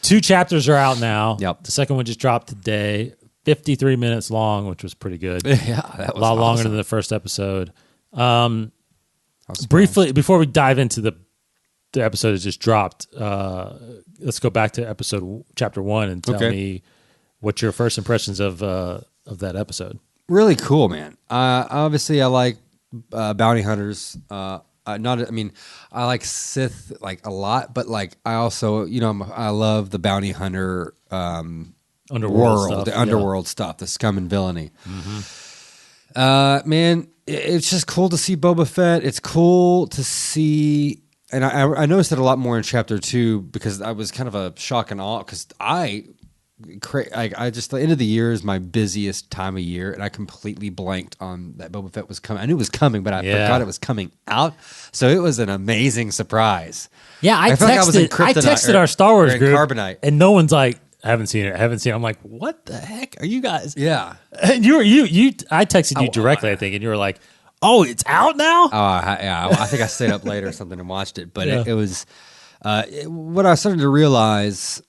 Speaker 1: 2 chapters are out now.
Speaker 2: Yep.
Speaker 1: The second one just dropped today. 53 minutes long, which was pretty good.
Speaker 2: Yeah, that was
Speaker 1: a lot longer
Speaker 2: awesome.
Speaker 1: than the first episode.
Speaker 2: I was
Speaker 1: Briefly, before we dive into the episode that just dropped, let's go back to chapter 1 and tell me what your first impressions of that episode.
Speaker 2: really cool, man. Obviously, I like bounty hunters. I like Sith like a lot, but like I also, I love the bounty hunter
Speaker 1: Underworld stuff,
Speaker 2: the underworld stuff, the scum and villainy. Man, it's just cool to see Boba Fett. It's cool to see, and I noticed it a lot more in chapter 2 because I was kind of a shock and awe because I just the end of the year is my busiest time of year, and I completely blanked on that Boba Fett was coming. I knew it was coming, but I forgot it was coming out. So it was an amazing surprise.
Speaker 1: Yeah, I
Speaker 2: felt like I was in
Speaker 1: texted our Star Wars group,
Speaker 2: Carbonite,
Speaker 1: and no one's like, I haven't seen it. I'm like, what the heck are you guys?
Speaker 2: Yeah,
Speaker 1: and I texted you directly, I think, and you were like, oh, it's out now?
Speaker 2: I think I stayed up later or something and watched it, but it was what I started to realize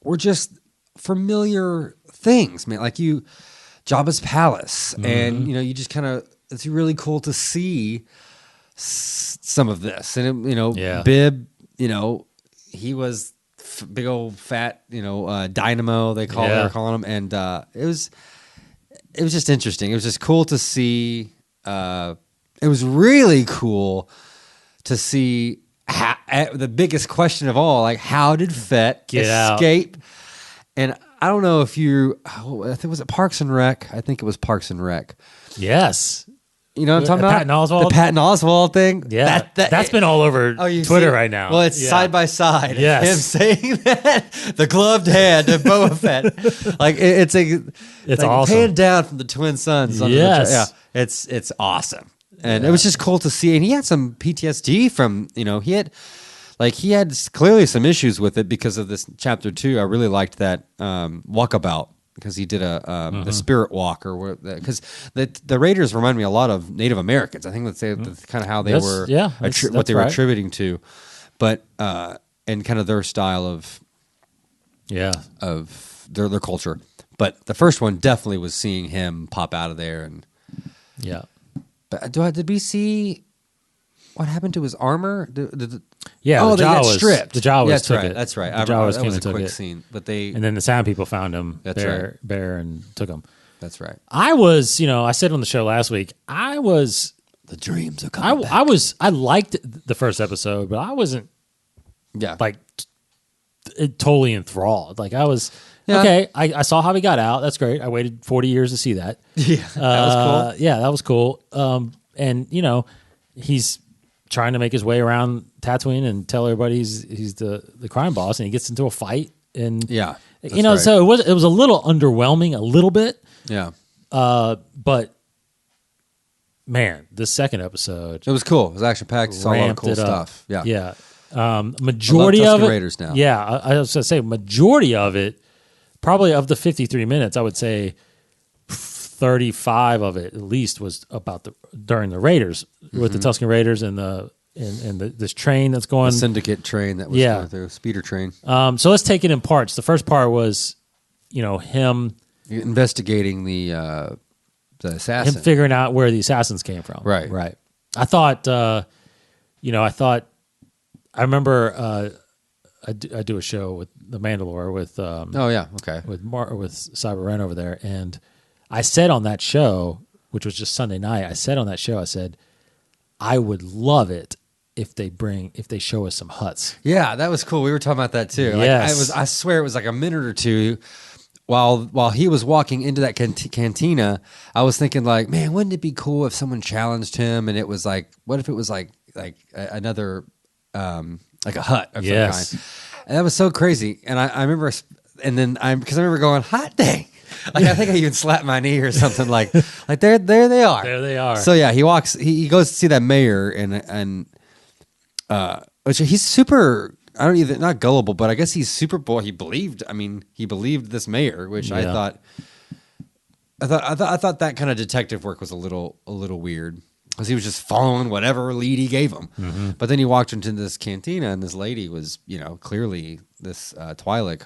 Speaker 2: were just familiar things, man. Like Jabba's palace, and you just kind of, it's really cool to see some of this, and Bib, he was big old fat, dynamo they were calling him, and it was just interesting. It was just cool to see. It was really cool to see the biggest question of all, like, how did Fett escape? And I don't know if I think was it Parks and Rec? I think it was Parks and Rec.
Speaker 1: Yes.
Speaker 2: You know what I'm talking about?
Speaker 1: Patton Oswalt?
Speaker 2: The Patton Oswalt thing?
Speaker 1: Yeah. That's been all over Twitter right now.
Speaker 2: Well, it's side by side.
Speaker 1: Yes.
Speaker 2: Him saying that. The gloved hand of Boba Fett. Like, it's
Speaker 1: awesome.
Speaker 2: Hand down from the twin sons.
Speaker 1: Yes.
Speaker 2: It's awesome. And it was just cool to see. And he had some PTSD from, he had clearly some issues with it because of this chapter 2. I really liked that walkabout, because he did a spirit walk, or because the Raiders remind me a lot of Native Americans. I think that's kind of how they were, what they were attributing to, but and kind of their style of their culture. But the first one definitely was seeing him pop out of there, and But did we see what happened to his armor?
Speaker 1: The
Speaker 2: they got stripped.
Speaker 1: The Jawas took
Speaker 2: right.
Speaker 1: it.
Speaker 2: That's right.
Speaker 1: The Jawas
Speaker 2: that
Speaker 1: came
Speaker 2: was
Speaker 1: and
Speaker 2: a
Speaker 1: took
Speaker 2: quick
Speaker 1: it.
Speaker 2: scene, but
Speaker 1: and then the Sound people found him.
Speaker 2: That's
Speaker 1: bear and took him.
Speaker 2: That's right.
Speaker 1: I was, I said on the show last week,
Speaker 2: the dreams are coming back.
Speaker 1: I liked the first episode, but I wasn't like totally enthralled. Like I was okay. I saw how he got out. That's great. I waited 40 years to see that.
Speaker 2: Yeah, that was cool.
Speaker 1: Yeah, that was cool. And he's trying to make his way around Tatooine and tell everybody he's the crime boss, and he gets into a fight, and so it was a little underwhelming, a little bit.
Speaker 2: Yeah.
Speaker 1: But man, this second episode,
Speaker 2: it was cool. It was action packed. Saw a lot of cool stuff. Yeah.
Speaker 1: Yeah. Majority of it.
Speaker 2: Raiders now.
Speaker 1: Yeah. I was going to say majority of it, probably of the 53 minutes, I would say 35 of it at least was about during the Raiders, with the Tusken Raiders and this train that's going,
Speaker 2: the syndicate train that was going through, speeder train.
Speaker 1: So let's take it in parts. The first part was, him
Speaker 2: investigating the assassin,
Speaker 1: him figuring out where the assassins came from. Right. I thought, I remember I do a show with the Mandalore with with Cyber Ren over there, and I said on that show, which was just Sunday night, I said I would love it if they show us some Hutts.
Speaker 2: Yeah, that was cool. We were talking about that too.
Speaker 1: Yes.
Speaker 2: I swear it was like a minute or two while he was walking into that cantina. I was thinking, like, man, wouldn't it be cool if someone challenged him, and it was like, what if it was like another like a Hutt of some kind? And that was so crazy. And I remember, and then because I remember going, hot dang. Like, I think I even slapped my knee or something, like there they are.
Speaker 1: There they are.
Speaker 2: So yeah, he goes to see that mayor, and which he's super don't either, not gullible, but I guess he's super boy. He believed this mayor, which I thought that kind of detective work was a little weird because he was just following whatever lead he gave him. Mm-hmm. But then he walked into this cantina and this lady was, clearly this Twi'lek,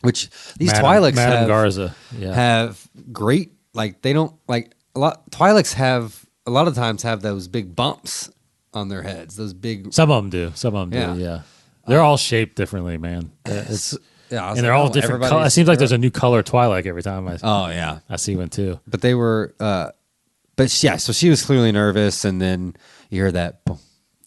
Speaker 2: which these Twi'leks
Speaker 1: Madame Garza
Speaker 2: have great, like they don't like a lot. Twi'leks have a lot of times have those big bumps on their heads. Those big.
Speaker 1: Some of them do. Yeah. They're all shaped differently, man. And they're all different colors. It seems like there's a new color Twi'lek every time I see one too.
Speaker 2: But they were, so she was clearly nervous, and then you hear that boom,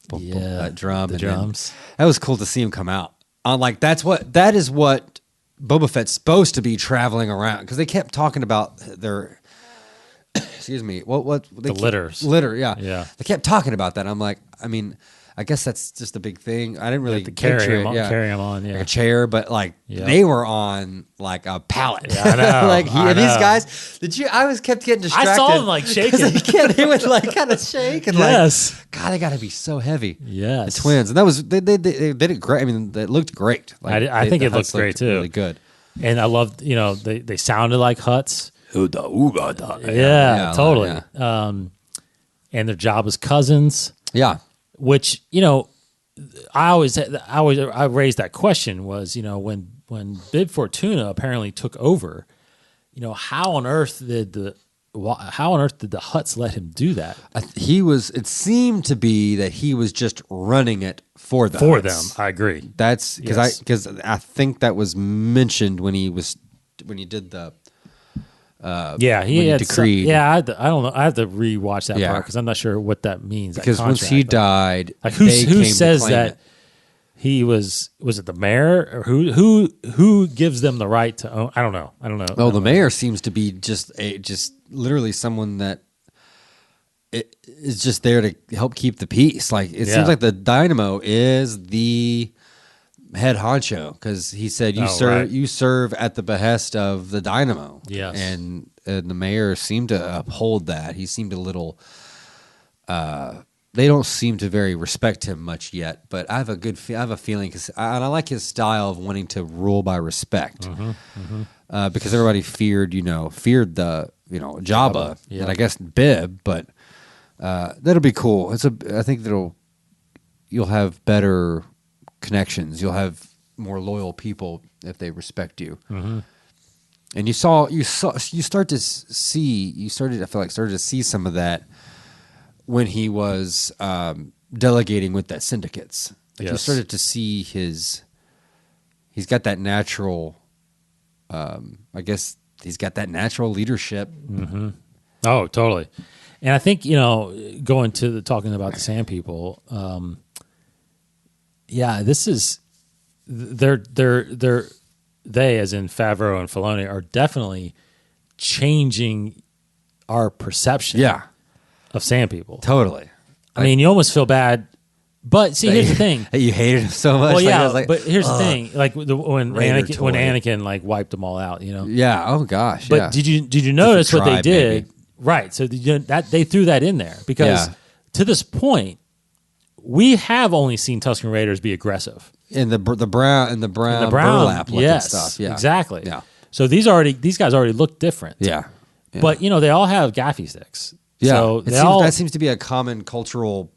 Speaker 2: boom, boom, that drum.
Speaker 1: The drums.
Speaker 2: That was cool to see him come out. That is what Boba Fett's supposed to be traveling around, because they kept talking about their. Excuse me. What
Speaker 1: the litters?
Speaker 2: Litter, yeah.
Speaker 1: They
Speaker 2: kept talking about that. I'm like, I guess that's just a big thing. I didn't really
Speaker 1: carry him on,
Speaker 2: like a chair, but they were on like a pallet.
Speaker 1: Yeah, I know.
Speaker 2: These guys. I kept getting distracted.
Speaker 1: I saw them shaking.
Speaker 2: They would kind of shake and God, they got to be so heavy.
Speaker 1: Yes,
Speaker 2: the twins, and that was they did it great. It looked great.
Speaker 1: I think it looked great too.
Speaker 2: Really good.
Speaker 1: And I loved, they sounded like Hutts.
Speaker 2: Yeah,
Speaker 1: totally. Yeah. And their job was cousins.
Speaker 2: Yeah.
Speaker 1: Which, I raised that question was, when Bib Fortuna apparently took over, how on earth did the Hutts let him do that?
Speaker 2: It seemed to be that he was just running it for them.
Speaker 1: I agree.
Speaker 2: That's because I think that was mentioned when he did the.
Speaker 1: He had
Speaker 2: decreed.
Speaker 1: I don't know. I have to rewatch that part because I'm not sure what that means.
Speaker 2: Because once he died,
Speaker 1: who says that he was it the mayor or who gives them the right to own? I don't know.
Speaker 2: Oh, the mayor seems to be just literally someone that is just there to help keep the peace. Like it seems like the Dynamo is the head honcho, because he said you serve at the behest of the Dynamo.
Speaker 1: Yes.
Speaker 2: And the mayor seemed to uphold that. He seemed a little they don't seem to very respect him much yet, but I have a feeling, and I like his style of wanting to rule by respect. Because everybody feared the Jabba and I guess Bib, but that'll be cool. I think you'll have better connections. You'll have more loyal people if they respect you. Mm-hmm. And you started to see some of that when he was delegating with that syndicates. You started to see he's got that natural, I guess he's got that natural leadership.
Speaker 1: Mm-hmm. Oh, totally. And I think, going to talking about the Sand People, this is they as in Favreau and Filoni are definitely changing our perception of Sand People.
Speaker 2: Totally.
Speaker 1: I mean, you almost feel bad, but see, here's the thing:
Speaker 2: you hated him so much.
Speaker 1: Well, but here's the thing: when Anakin wiped them all out,
Speaker 2: Yeah. Oh gosh.
Speaker 1: But did you notice what they did? Maybe. Right. So that they threw that in there because to this point, we have only seen Tusken Raiders be aggressive
Speaker 2: in the brown burlap looking stuff. Yeah,
Speaker 1: exactly.
Speaker 2: Yeah.
Speaker 1: So these guys already look different.
Speaker 2: Yeah.
Speaker 1: But they all have gaffy sticks.
Speaker 2: Yeah.
Speaker 1: So
Speaker 2: that seems to be a common cultural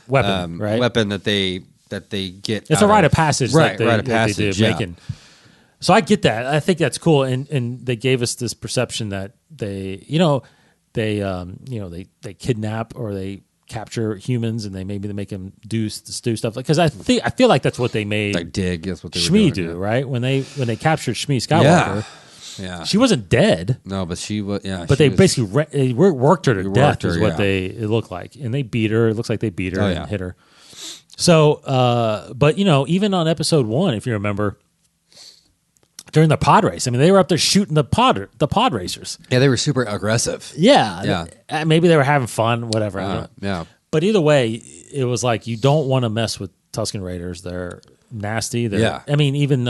Speaker 1: weapon, right?
Speaker 2: Weapon that they get.
Speaker 1: It's a rite of passage,
Speaker 2: right? Rite of passage.
Speaker 1: They do, so I get that. I think that's cool, and they gave us this perception that they kidnap or they capture humans, and they make them do stuff because I feel like that's what they made.
Speaker 2: Like dig, that's what they
Speaker 1: Shmi do, right? When they captured Shmi Skywalker, she wasn't dead.
Speaker 2: No, but she was. Yeah,
Speaker 1: but they basically worked her to death. Is what it looked like, and they beat her. It looks like they beat her and hit her. So, but even on episode 1, if you remember, during the pod race, I mean, they were up there shooting the pod racers.
Speaker 2: Yeah, they were super aggressive.
Speaker 1: Yeah. Maybe they were having fun, whatever.
Speaker 2: Yeah.
Speaker 1: But either way, it was like you don't want to mess with Tusken Raiders. They're nasty. I mean, even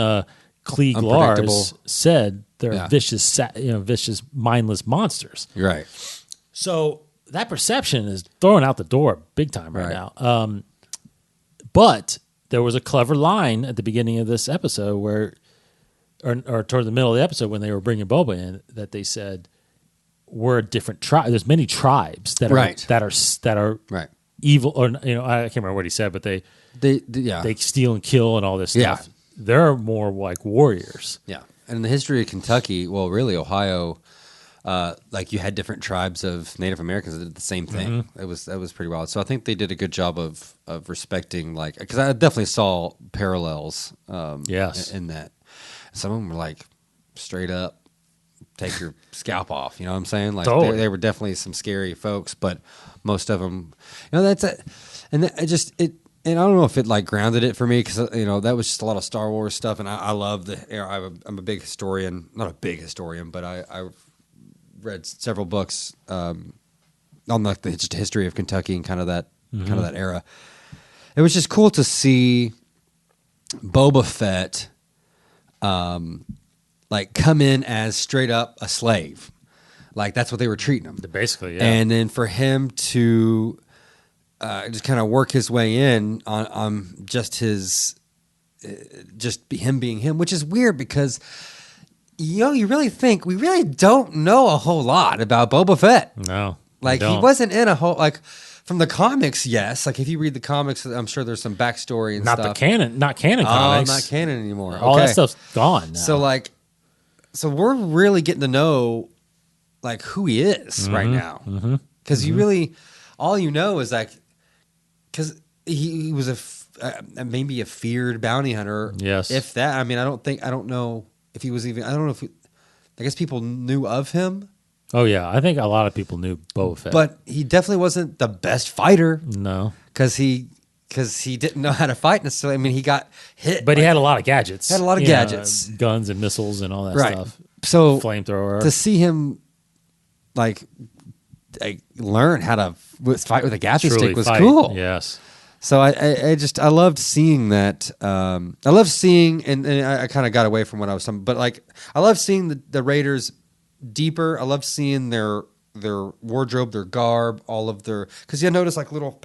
Speaker 1: Klieg Lars said they're vicious, vicious, mindless monsters.
Speaker 2: Right.
Speaker 1: So that perception is thrown out the door big time right now. But there was a clever line at the beginning of this episode where, or toward the middle of the episode when they were bringing Boba in, that they said we're a different tribe. There's many tribes that are
Speaker 2: right.
Speaker 1: evil, or I can't remember what he said, but they steal and kill and all this stuff.
Speaker 2: Yeah.
Speaker 1: They're more like warriors.
Speaker 2: Yeah, and in the history of Kentucky, well, really Ohio, like you had different tribes of Native Americans that did the same thing. That was pretty wild. So I think they did a good job of respecting, like, because I definitely saw parallels. In that, some of them were like straight up take your scalp off. You know what I'm saying? Like
Speaker 1: totally.
Speaker 2: they were definitely some scary folks, but most of them, that's it. And And I don't know if it like grounded it for me because that was just a lot of Star Wars stuff, and I love I'm a big historian, not a big historian, but I read several books on like the history of Kentucky and kind of that era. It was just cool to see Boba Fett like come in as straight up a slave, like that's what they were treating him
Speaker 1: basically, yeah.
Speaker 2: And then for him to just kind of work his way in on just his, him being him, which is weird because, you really think we really don't know a whole lot about Boba Fett.
Speaker 1: No.
Speaker 2: Like, he wasn't in a whole, like, from the comics, yes. Like, if you read the comics, I'm sure there's some backstory and stuff.
Speaker 1: Not canon comics.
Speaker 2: Not canon anymore.
Speaker 1: All that stuff's gone now.
Speaker 2: So we're really getting to know, like, who he is right now. Because you really, all you know is, like, because he was maybe a feared bounty hunter.
Speaker 1: Yes.
Speaker 2: If that, I mean, I don't know if he was even, I don't know if, I guess people knew of him.
Speaker 1: Oh, yeah. I think a lot of people knew Boba Fett.
Speaker 2: But he definitely wasn't the best fighter.
Speaker 1: No.
Speaker 2: Because he didn't know how to fight necessarily. I mean, he got hit.
Speaker 1: But he had a lot of gadgets.
Speaker 2: Had a lot of gadgets.
Speaker 1: Guns and missiles and all that stuff.
Speaker 2: So,
Speaker 1: flamethrower.
Speaker 2: To see him, like learn how to fight with a gaffy stick was cool.
Speaker 1: Yes.
Speaker 2: So I loved seeing that. I love seeing, and I kind of got away from what I was talking, but like I love seeing the Raiders deeper. I love seeing their wardrobe, their garb, all of their, because you notice like little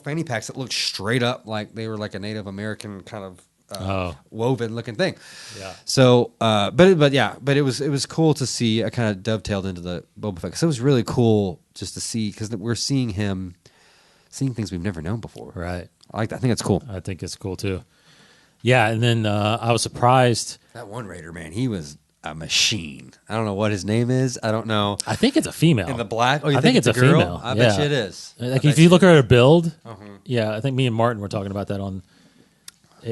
Speaker 2: fanny packs that look straight up like they were like a Native American kind of woven looking thing.
Speaker 1: Yeah.
Speaker 2: So, but it was cool to see. I kind of dovetailed into the Boba Fett because it was really cool just to see, because we're seeing him seeing things we've never known before.
Speaker 1: Right.
Speaker 2: I like that. I think it's cool.
Speaker 1: I think it's cool too. Yeah, and then I was surprised.
Speaker 2: That one Raider, man, he was a machine. I don't know what his name is. I don't know.
Speaker 1: I think it's a female.
Speaker 2: In the black? Oh,
Speaker 1: I think it's a
Speaker 2: girl?
Speaker 1: female.
Speaker 2: I bet you it is.
Speaker 1: Like if you look at her build, yeah, I think me and Martin were talking about that on.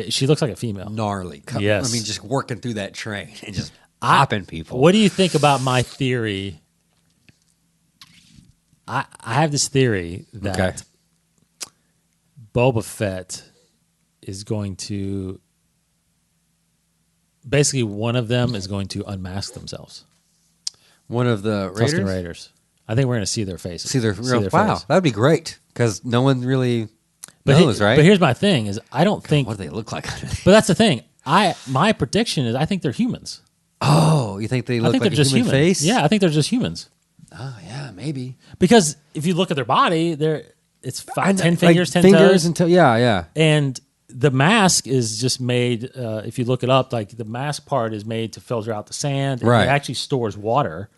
Speaker 1: She looks like a female.
Speaker 2: Gnarly.
Speaker 1: Yes.
Speaker 2: I mean, just working through that train and just popping people.
Speaker 1: What do you think about my theory? I have this theory that Boba Fett is going to, basically one of them is going to unmask themselves.
Speaker 2: One of the Raiders?
Speaker 1: Tusken Raiders. I think we're going to see their faces.
Speaker 2: See their wow,
Speaker 1: face.
Speaker 2: that'd be great because no one really knows, right?
Speaker 1: But here's my thing: is I don't think.
Speaker 2: What do they look like?
Speaker 1: But that's the thing. My prediction is I think they're humans.
Speaker 2: Oh, you think they look like a human face?
Speaker 1: Yeah, I think they're just humans.
Speaker 2: Oh yeah, maybe.
Speaker 1: Because if you look at their body, it's 10 fingers, 10
Speaker 2: fingers
Speaker 1: toes.
Speaker 2: Until yeah.
Speaker 1: And the mask is just made, if you look it up, like the mask part is made to filter out the sand. And
Speaker 2: right.
Speaker 1: It actually stores water.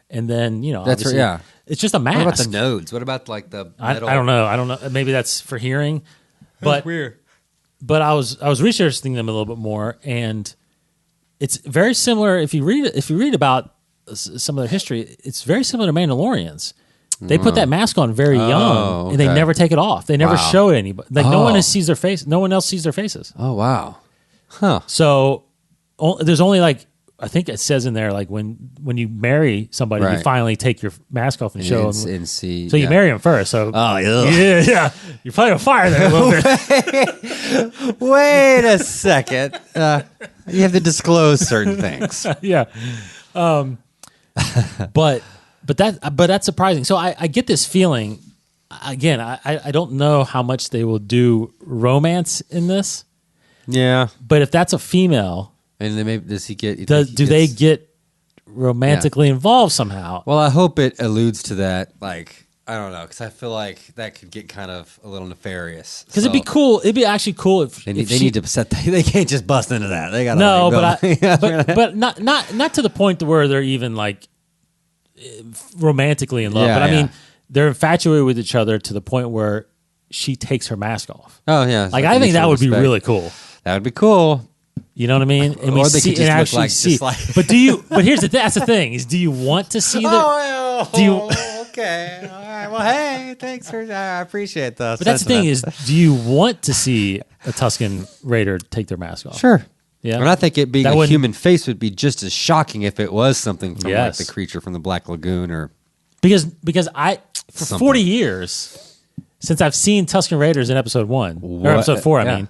Speaker 1: And then,
Speaker 2: that's right, yeah.
Speaker 1: It's just a mask.
Speaker 2: What about the nodes? What about like the metal?
Speaker 1: I don't know. Maybe that's for hearing. But
Speaker 2: that's weird.
Speaker 1: But I was researching them a little bit more, and it's very similar. If you read about some of their history, it's very similar to Mandalorians. They put that mask on very young, and they never take it off. They never show it anybody. Like no one sees their face. No one else sees their faces.
Speaker 2: Oh wow, huh?
Speaker 1: So there's only like, I think it says in there, like when you marry somebody, you finally take your mask off and show them
Speaker 2: and see.
Speaker 1: So you marry them first. So yeah, you're playing with fire there a little bit.
Speaker 2: Wait a second. You have to disclose certain things.
Speaker 1: Yeah, but that's surprising. So I get this feeling. Again, I don't know how much they will do romance in this.
Speaker 2: Yeah,
Speaker 1: but if that's a female.
Speaker 2: And then maybe does he get?
Speaker 1: Do they get romantically involved somehow?
Speaker 2: Well, I hope it alludes to that. Like, I don't know, because I feel like that could get kind of a little nefarious.
Speaker 1: Because it'd be cool. It'd be actually cool if
Speaker 2: they need to set. They can't just bust into that. They gotta
Speaker 1: no,
Speaker 2: like,
Speaker 1: but not to the point to where they're even like romantically in love. But I mean, they're infatuated with each other to the point where she takes her mask off.
Speaker 2: Oh yeah,
Speaker 1: like I think that would be really cool.
Speaker 2: That would be cool.
Speaker 1: You know what I mean? And we see and actually see. But do you? But here's that's the thing: is do you want to see the? Do you?
Speaker 2: Okay. All right. Well, hey, thanks for. I appreciate that.
Speaker 1: But that's the thing is, do you want to see a Tusken Raider take their mask off?
Speaker 2: Sure.
Speaker 1: Yeah.
Speaker 2: And I think it being a human face would be just as shocking if it was something from like the creature from the Black Lagoon or
Speaker 1: because I for something. 40 years since I've seen Tusken Raiders in episode 1 or episode 4. I mean,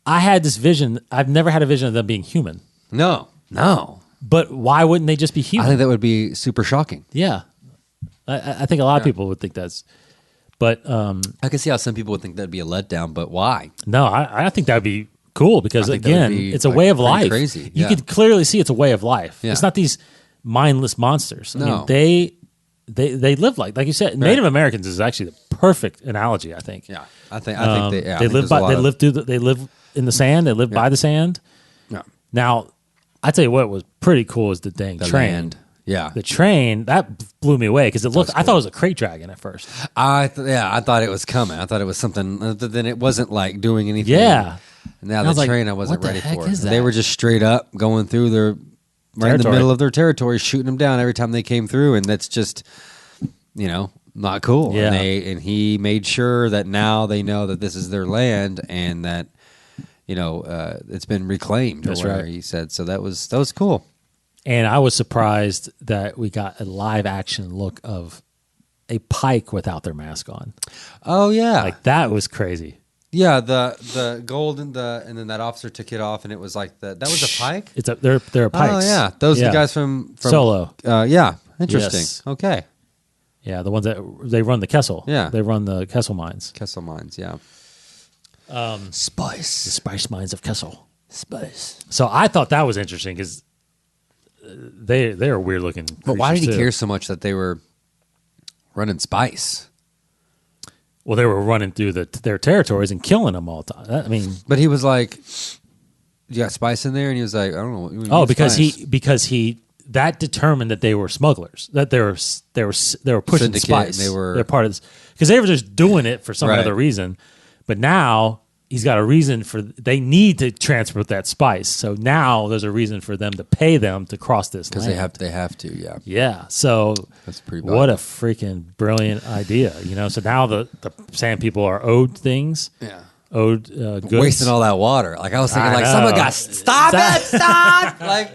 Speaker 1: I had this vision. I've never had a vision of them being human.
Speaker 2: No.
Speaker 1: But why wouldn't they just be human?
Speaker 2: I think that would be super shocking.
Speaker 1: Yeah. I think a lot of people would think that's, but
Speaker 2: I can see how some people would think that'd be a letdown. But why?
Speaker 1: No, I think that'd be cool because again, it's a way of life.
Speaker 2: Crazy.
Speaker 1: You could clearly see it's a way of life.
Speaker 2: Yeah.
Speaker 1: It's not these mindless monsters.
Speaker 2: No.
Speaker 1: I mean, they live like you said. Native Americans is actually the perfect analogy. I think.
Speaker 2: Yeah, I think they
Speaker 1: live in the sand. They live by the sand.
Speaker 2: Yeah.
Speaker 1: Now, I tell you what was pretty cool is the dang train.
Speaker 2: Land. Yeah,
Speaker 1: the train that blew me away because it looked. Cool. I thought it was a crate dragon at first.
Speaker 2: I thought it was coming. I thought it was something. Then it wasn't like doing anything.
Speaker 1: Yeah.
Speaker 2: Now the train I wasn't ready for.
Speaker 1: Is that?
Speaker 2: They were just straight up going through their right in the middle of their territory, shooting them down every time they came through, and that's just not cool.
Speaker 1: Yeah.
Speaker 2: And he made sure that now they know that this is their land and that it's been reclaimed.
Speaker 1: That's right.
Speaker 2: He said so. That was cool.
Speaker 1: And I was surprised that we got a live action look of a Pike without their mask on.
Speaker 2: Oh yeah,
Speaker 1: like that was crazy.
Speaker 2: Yeah, the gold and then that officer took it off, and it was like that was a Pike.
Speaker 1: They're Pikes.
Speaker 2: Oh yeah, those are the guys from
Speaker 1: Solo.
Speaker 2: Yeah, interesting.
Speaker 1: Yes.
Speaker 2: Okay.
Speaker 1: Yeah, the ones that they run the Kessel.
Speaker 2: Yeah,
Speaker 1: they run the Kessel mines.
Speaker 2: Kessel mines. Yeah.
Speaker 1: Spice. The spice mines of Kessel. Spice. So I thought that was interesting because they're weird looking.
Speaker 2: But why did he care so much that they were running spice?
Speaker 1: Well, they were running through their territories and killing them all the time.
Speaker 2: But he was like, "You got spice in there," and he was like, "I don't know."
Speaker 1: Oh, because he that determined that they were smugglers. That they were pushing
Speaker 2: Syndicate,
Speaker 1: spice.
Speaker 2: They're
Speaker 1: part of this because they were just doing it for some other reason. But now he's got a reason they need to transport that spice. So now there's a reason for them to pay them to cross this land.
Speaker 2: Because they have to, yeah.
Speaker 1: Yeah. So
Speaker 2: that's pretty
Speaker 1: what a freaking brilliant idea. So now the sand people are owed things.
Speaker 2: Yeah.
Speaker 1: Owed goods.
Speaker 2: Wasting all that water. Like I was thinking someone got stop. Like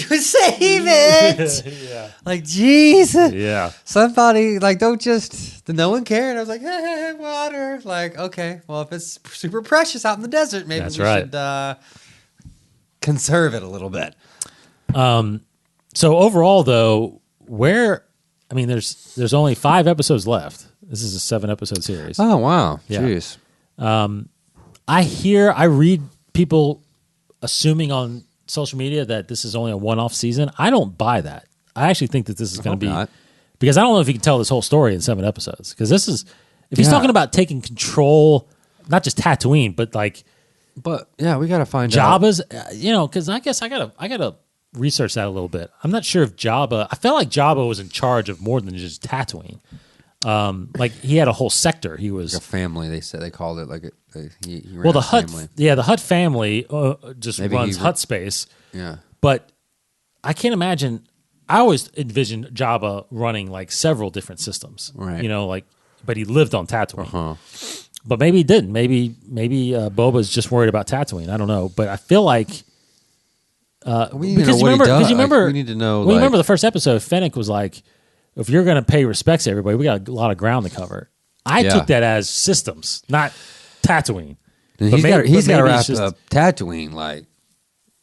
Speaker 2: save it.
Speaker 1: Yeah.
Speaker 2: Like Jesus.
Speaker 1: Yeah.
Speaker 2: Somebody don't just no one cared. I was like, hey, water. Like, okay, well if it's super precious out in the desert, maybe should conserve it a little bit.
Speaker 1: So overall though, there's only 5 episodes left. This is a 7-episode series.
Speaker 2: Oh wow.
Speaker 1: Yeah.
Speaker 2: Jeez.
Speaker 1: I read people assuming on social media that this is only a one-off season. I don't buy that. I actually think that this is going to be because I don't know if he can tell this whole story in 7 episodes. Because this is if he's talking about taking control, not just Tatooine, but
Speaker 2: we got to find
Speaker 1: Jabba's. Because I guess I gotta research that a little bit. I'm not sure if Jabba. I felt like Jabba was in charge of more than just Tatooine. He had a whole sector. He was
Speaker 2: like a family. They said they called it like he ran
Speaker 1: the
Speaker 2: Hutt
Speaker 1: family. The Hutt family just runs Hutt space.
Speaker 2: Yeah,
Speaker 1: but I can't imagine. I always envisioned Jabba running several different systems.
Speaker 2: Right.
Speaker 1: But he lived on Tatooine. But maybe he didn't. Maybe Boba's just worried about Tatooine. I don't know. But I feel like
Speaker 2: we need to know.
Speaker 1: Well, you remember the first episode? Fennec was like, if you're going to pay respects to everybody, we got a lot of ground to cover. I took that as systems, not Tatooine.
Speaker 2: He's got to wrap up Tatooine,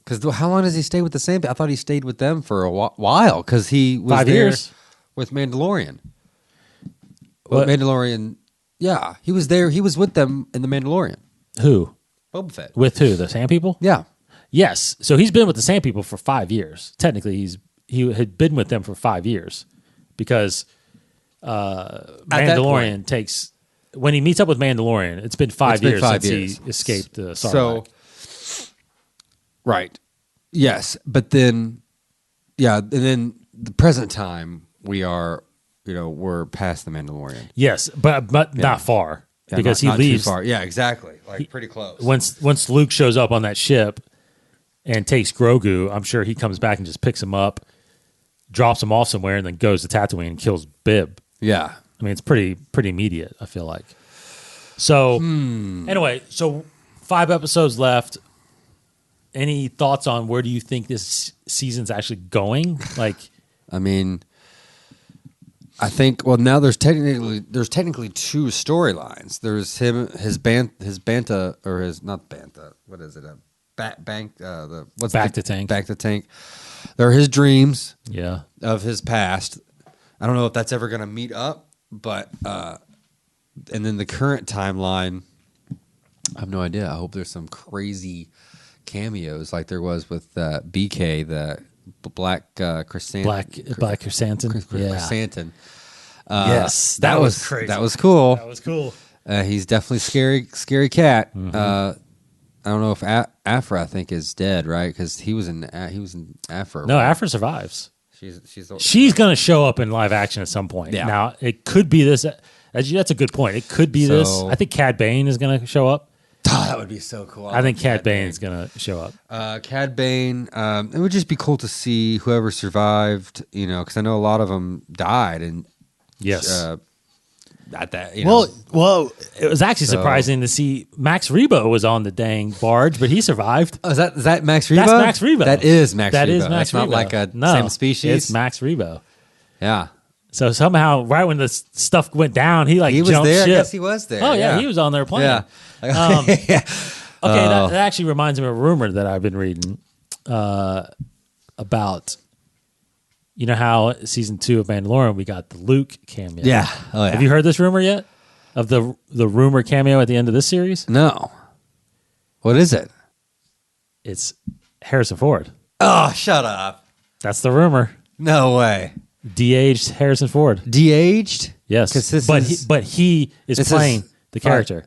Speaker 2: because how long does he stay with the same? I thought he stayed with them for a while because he was
Speaker 1: 5 years
Speaker 2: with Mandalorian. Well, Mandalorian, yeah, he was there. He was with them in the Mandalorian.
Speaker 1: Who?
Speaker 2: Boba Fett.
Speaker 1: With who? The Sand People?
Speaker 2: Yeah.
Speaker 1: Yes. So he's been with the Sand People for 5 years. Technically, he had been with them for 5 years. Because Mandalorian takes when he meets up with Mandalorian. It's been 5 years since he escaped the Sarlacc.
Speaker 2: So, right, yes, but then, and then the present time we're past the Mandalorian.
Speaker 1: Yes, but not far because he leaves.
Speaker 2: Too far. Yeah, exactly. Like pretty close.
Speaker 1: Once Luke shows up on that ship and takes Grogu, I'm sure he comes back and just picks him up, drops him off somewhere, and then goes to Tatooine and kills Bib.
Speaker 2: Yeah.
Speaker 1: I mean, it's pretty immediate, I feel like. So, anyway, 5 episodes left. Any thoughts on where do you think this season's actually going? Like,
Speaker 2: I mean, I think now there's technically 2 storylines. There's his banta or his not banta. What is it?
Speaker 1: Back to Tank.
Speaker 2: Back to Tank. There are his dreams.
Speaker 1: Yeah.
Speaker 2: Of his past. I don't know if that's ever going to meet up, but and then the current timeline, I have no idea. I hope there's some crazy cameos like there was with BK, the Black Chrysanthemum.
Speaker 1: Black Chrysanthemum.
Speaker 2: Chrysanthemum.
Speaker 1: Yes, that was crazy.
Speaker 2: That was cool.
Speaker 1: That was cool.
Speaker 2: He's definitely scary cat.
Speaker 1: Mm-hmm.
Speaker 2: I don't know if Afra, I think, is dead, right? Because he was in Afra.
Speaker 1: No,
Speaker 2: right?
Speaker 1: Afra survives.
Speaker 2: She's
Speaker 1: going to show up in live action at some point.
Speaker 2: Yeah.
Speaker 1: Now it could be this. That's a good point. It could be this. I think Cad Bane is going to show up.
Speaker 2: Oh, that would be so cool.
Speaker 1: I think Cad Bane is going to show up.
Speaker 2: Cad Bane. It would just be cool to see whoever survived. Because I know a lot of them died, and
Speaker 1: yes.
Speaker 2: At that,
Speaker 1: well, it was actually surprising to see Max Rebo was on the dang barge, but he survived.
Speaker 2: Oh, is that Max Rebo?
Speaker 1: That's Max Rebo.
Speaker 2: That is Max Rebo.
Speaker 1: That is Max
Speaker 2: That's
Speaker 1: Rebo.
Speaker 2: not like a same species.
Speaker 1: It's Max Rebo.
Speaker 2: Yeah.
Speaker 1: So somehow, right when the stuff went down, he
Speaker 2: was
Speaker 1: jumped
Speaker 2: there.
Speaker 1: ship.
Speaker 2: I guess he was there.
Speaker 1: Oh yeah, he was on there playing.
Speaker 2: Yeah.
Speaker 1: Okay, that actually reminds me of a rumor that I've been reading about. You know how season 2 of Mandalorian we got the Luke cameo.
Speaker 2: Yeah. Oh yeah.
Speaker 1: Have you heard this rumor yet? Of the rumor cameo at the end of this series?
Speaker 2: No. What is it?
Speaker 1: It's Harrison Ford.
Speaker 2: Oh, shut up.
Speaker 1: That's the rumor.
Speaker 2: No way.
Speaker 1: De-aged Harrison Ford.
Speaker 2: De-aged?
Speaker 1: Yes. But he is playing the character.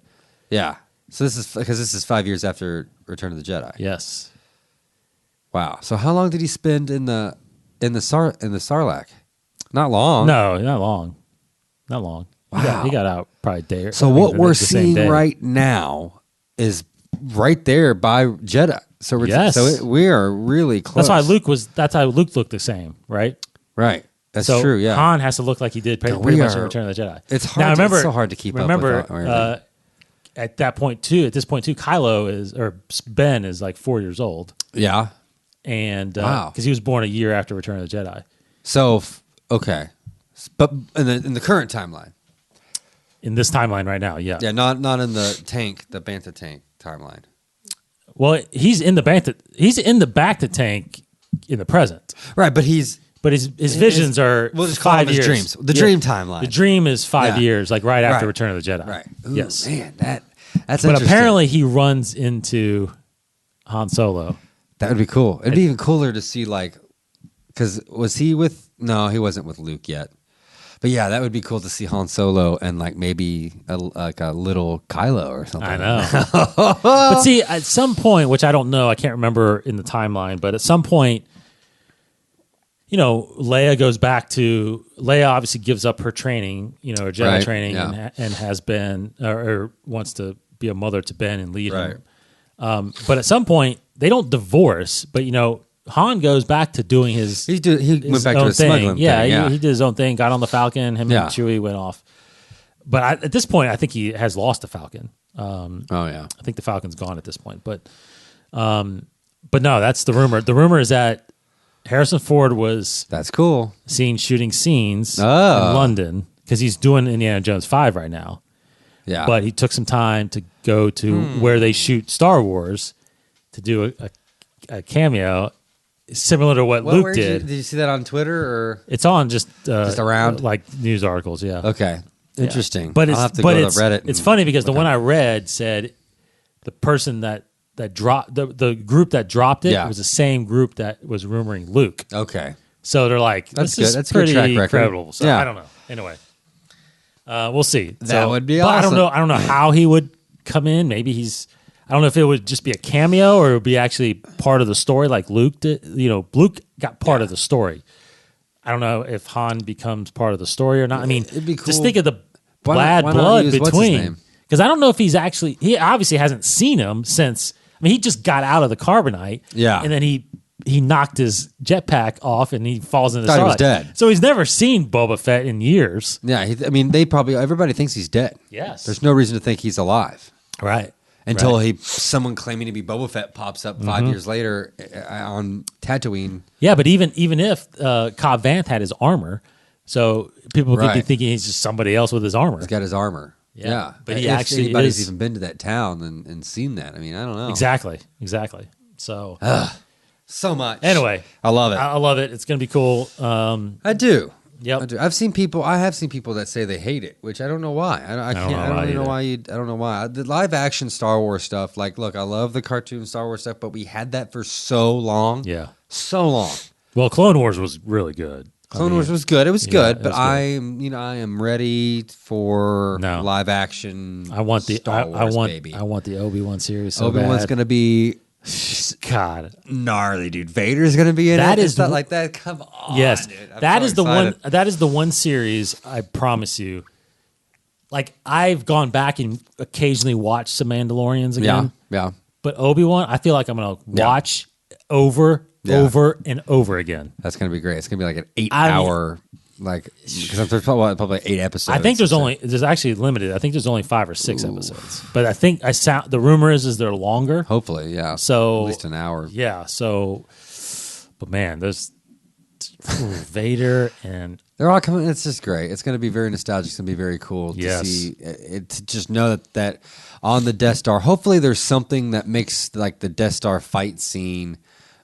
Speaker 2: Yeah. So this is 5 years after Return of the Jedi.
Speaker 1: Yes.
Speaker 2: Wow. So how long did he spend in the Sarlacc? Not long.
Speaker 1: No, not long. Not long.
Speaker 2: Wow.
Speaker 1: He got out probably a day.
Speaker 2: So what we're seeing right now is right there by Jeddah. So we are really close.
Speaker 1: That's why Luke looked the same, right?
Speaker 2: Right. That's
Speaker 1: so
Speaker 2: true. Yeah.
Speaker 1: Han has to look like he did pretty much in Return of the Jedi.
Speaker 2: It's hard. It's so hard to keep up with.
Speaker 1: At this point too, Ben is like 4 years old.
Speaker 2: Yeah.
Speaker 1: And because he was born a year after Return of the Jedi.
Speaker 2: So okay, but in the current timeline.
Speaker 1: In this timeline right now, yeah.
Speaker 2: Yeah, not in the Banta tank timeline.
Speaker 1: Well, he's in the Bacta tank in the present.
Speaker 2: Right, but his
Speaker 1: visions are
Speaker 2: we'll just
Speaker 1: 5
Speaker 2: years.
Speaker 1: His
Speaker 2: dreams. The dream timeline.
Speaker 1: The dream is 5 years, like right after Return of the Jedi.
Speaker 2: Right. Ooh,
Speaker 1: yes.
Speaker 2: Man, that's
Speaker 1: but
Speaker 2: interesting.
Speaker 1: apparently he runs into Han Solo.
Speaker 2: That would be cool. It'd be even cooler to see because was he with? No, he wasn't with Luke yet. But yeah, that would be cool to see Han Solo and maybe a little Kylo or something.
Speaker 1: I know. But see, at some point, which I don't know, I can't remember in the timeline, but at some point, Leia goes back to Leia. Obviously, gives up her training, her Jedi training, and has been or wants to be a mother to Ben and lead him. But at some point, they don't divorce. But Han goes back to doing his.
Speaker 2: He went back to his smuggling thing.
Speaker 1: Yeah, he did his own thing. Got on the Falcon. Him and Chewie went off. But at this point, I think he has lost the Falcon. I think the Falcon's gone at this point. But no, that's the rumor. The rumor is that Harrison Ford was seen shooting scenes in London because he's doing Indiana Jones 5 right now.
Speaker 2: Yeah,
Speaker 1: but he took some time to go to where they shoot Star Wars to do a cameo. Similar to what Luke did.
Speaker 2: Did you see that on Twitter or?
Speaker 1: It's on just
Speaker 2: around
Speaker 1: news articles. Yeah.
Speaker 2: Okay. Interesting.
Speaker 1: But
Speaker 2: I'll have to go to Reddit.
Speaker 1: It's funny because the one I read said the person that dropped the group that dropped it was the same group that was rumoring Luke.
Speaker 2: Okay.
Speaker 1: So they're like, this is pretty incredible. So I don't know. Anyway. We'll see.
Speaker 2: That would be
Speaker 1: but
Speaker 2: awesome.
Speaker 1: I don't know how he would come in. Maybe I don't know if it would just be a cameo or it would be actually part of the story like Luke did. Luke got part of the story. I don't know if Han becomes part of the story or not. I mean,
Speaker 2: it'd be cool.
Speaker 1: Just think of the
Speaker 2: Why
Speaker 1: bad
Speaker 2: not
Speaker 1: blood
Speaker 2: use- what's his
Speaker 1: between.
Speaker 2: name?
Speaker 1: Because I don't know if he obviously hasn't seen him since. I mean, he just got out of the carbonite.
Speaker 2: Yeah.
Speaker 1: And then he knocked his jetpack off and he falls into the
Speaker 2: Thought he was
Speaker 1: Starlight.
Speaker 2: dead.
Speaker 1: So he's never seen Boba Fett in years.
Speaker 2: Yeah, everybody thinks he's dead.
Speaker 1: Yes.
Speaker 2: There's no reason to think he's alive.
Speaker 1: Right.
Speaker 2: Until
Speaker 1: Right.
Speaker 2: someone claiming to be Boba Fett pops up 5 years later on Tatooine.
Speaker 1: Yeah, but even if Cobb Vanth had his armor, so people could be
Speaker 2: Right.
Speaker 1: thinking he's just somebody else with his armor.
Speaker 2: He's got his armor.
Speaker 1: Yeah. But he
Speaker 2: if
Speaker 1: actually
Speaker 2: anybody's
Speaker 1: is.
Speaker 2: even been to that town and seen that. I mean, I don't know.
Speaker 1: Exactly. So
Speaker 2: So much.
Speaker 1: anyway,
Speaker 2: I love it.
Speaker 1: I love it. It's going to be cool.
Speaker 2: I do.
Speaker 1: Yep.
Speaker 2: I do. I have seen people that say they hate it, which I don't know why. I don't really know why. I don't know why. The live action Star Wars stuff, like, look, I love the cartoon Star Wars stuff, but we had that for so long.
Speaker 1: Yeah.
Speaker 2: So long.
Speaker 1: Well, Clone Wars was really good.
Speaker 2: Clone Wars was good. It was good, but
Speaker 1: it was good.
Speaker 2: I am ready for
Speaker 1: No.
Speaker 2: live action.
Speaker 1: I want the
Speaker 2: Star Wars,
Speaker 1: I want the Obi-Wan series. So
Speaker 2: Obi-Wan's
Speaker 1: bad.
Speaker 2: going to be
Speaker 1: God.
Speaker 2: gnarly, dude. Vader's going to be in
Speaker 1: That
Speaker 2: it.
Speaker 1: is
Speaker 2: It's not
Speaker 1: w-
Speaker 2: like that. Come on,
Speaker 1: Yes,
Speaker 2: dude. I'm
Speaker 1: that
Speaker 2: so
Speaker 1: is the
Speaker 2: excited.
Speaker 1: one. That is the one series. I promise you. Like I've gone back and occasionally watched some Mandalorians again.
Speaker 2: Yeah.
Speaker 1: But Obi-Wan, I feel like I'm gonna
Speaker 2: Yeah.
Speaker 1: watch over and over again.
Speaker 2: That's going to be great. It's going to be like an 8
Speaker 1: I mean-
Speaker 2: hour, because there's probably 8 episodes.
Speaker 1: I think there's actually limited. I think there's only 5 or 6 episodes. But I think the rumor is they're longer.
Speaker 2: Hopefully, yeah.
Speaker 1: So
Speaker 2: at least an hour.
Speaker 1: Yeah. So, but man, there's Vader and
Speaker 2: They're all coming. It's just great. It's going to be very nostalgic. It's going to be very cool to see it. To just know that on the Death Star, hopefully there's something that makes like the Death Star fight scene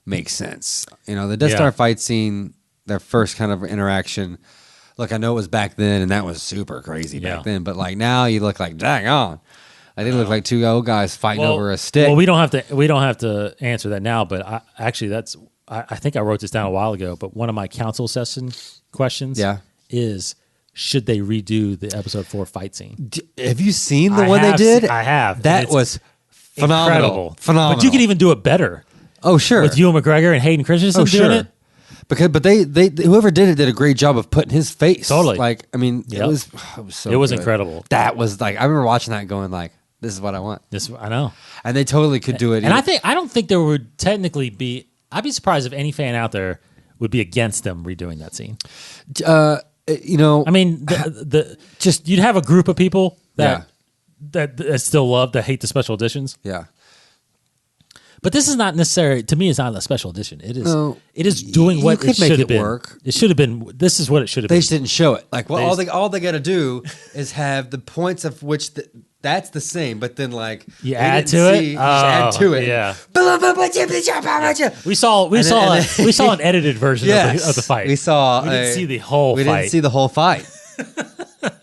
Speaker 2: make sense. The Death Star fight scene, their first kind of interaction. Look, I know it was back then, and that was super crazy back then. But like now, you look like dang on. I think it looked like two old guys fighting over a stick.
Speaker 1: Well, we don't have to answer that now. But I think I wrote this down a while ago. But one of my council session questions is, should they redo the episode 4 fight scene?
Speaker 2: Have you seen the one they did?
Speaker 1: I have.
Speaker 2: That was phenomenal. Phenomenal.
Speaker 1: But you could even do it better.
Speaker 2: Oh, sure.
Speaker 1: With Ewan McGregor and Hayden Christensen doing it.
Speaker 2: But they whoever did it did a great job of putting his face.
Speaker 1: Totally.
Speaker 2: Like, I mean,
Speaker 1: Yep.
Speaker 2: it was so
Speaker 1: It was
Speaker 2: good.
Speaker 1: incredible.
Speaker 2: That was like, I remember watching that and going like, this is what I want.
Speaker 1: I know.
Speaker 2: And they totally could do it.
Speaker 1: And I don't think there would technically be. I'd be surprised if any fan out there would be against them redoing that scene. I mean, you'd have a group of people that still love that hate the special editions.
Speaker 2: Yeah.
Speaker 1: But this is not necessary to me. It's not a special edition. It is.
Speaker 2: No.
Speaker 1: It is doing
Speaker 2: You
Speaker 1: what
Speaker 2: could
Speaker 1: it
Speaker 2: make
Speaker 1: should have
Speaker 2: it
Speaker 1: been.
Speaker 2: work.
Speaker 1: It should have been. This is what it should have
Speaker 2: They
Speaker 1: been.
Speaker 2: just didn't show it. Like, well,
Speaker 1: They
Speaker 2: all they got to do is have the points of which that's the same, but then like
Speaker 1: You
Speaker 2: we
Speaker 1: add
Speaker 2: didn't
Speaker 1: to it?
Speaker 2: see- you just add to it.
Speaker 1: Yeah.
Speaker 2: Yeah.
Speaker 1: We saw an edited version
Speaker 2: Yes.
Speaker 1: of the fight.
Speaker 2: We saw.
Speaker 1: We didn't see the whole
Speaker 2: We
Speaker 1: fight.
Speaker 2: didn't see the whole fight.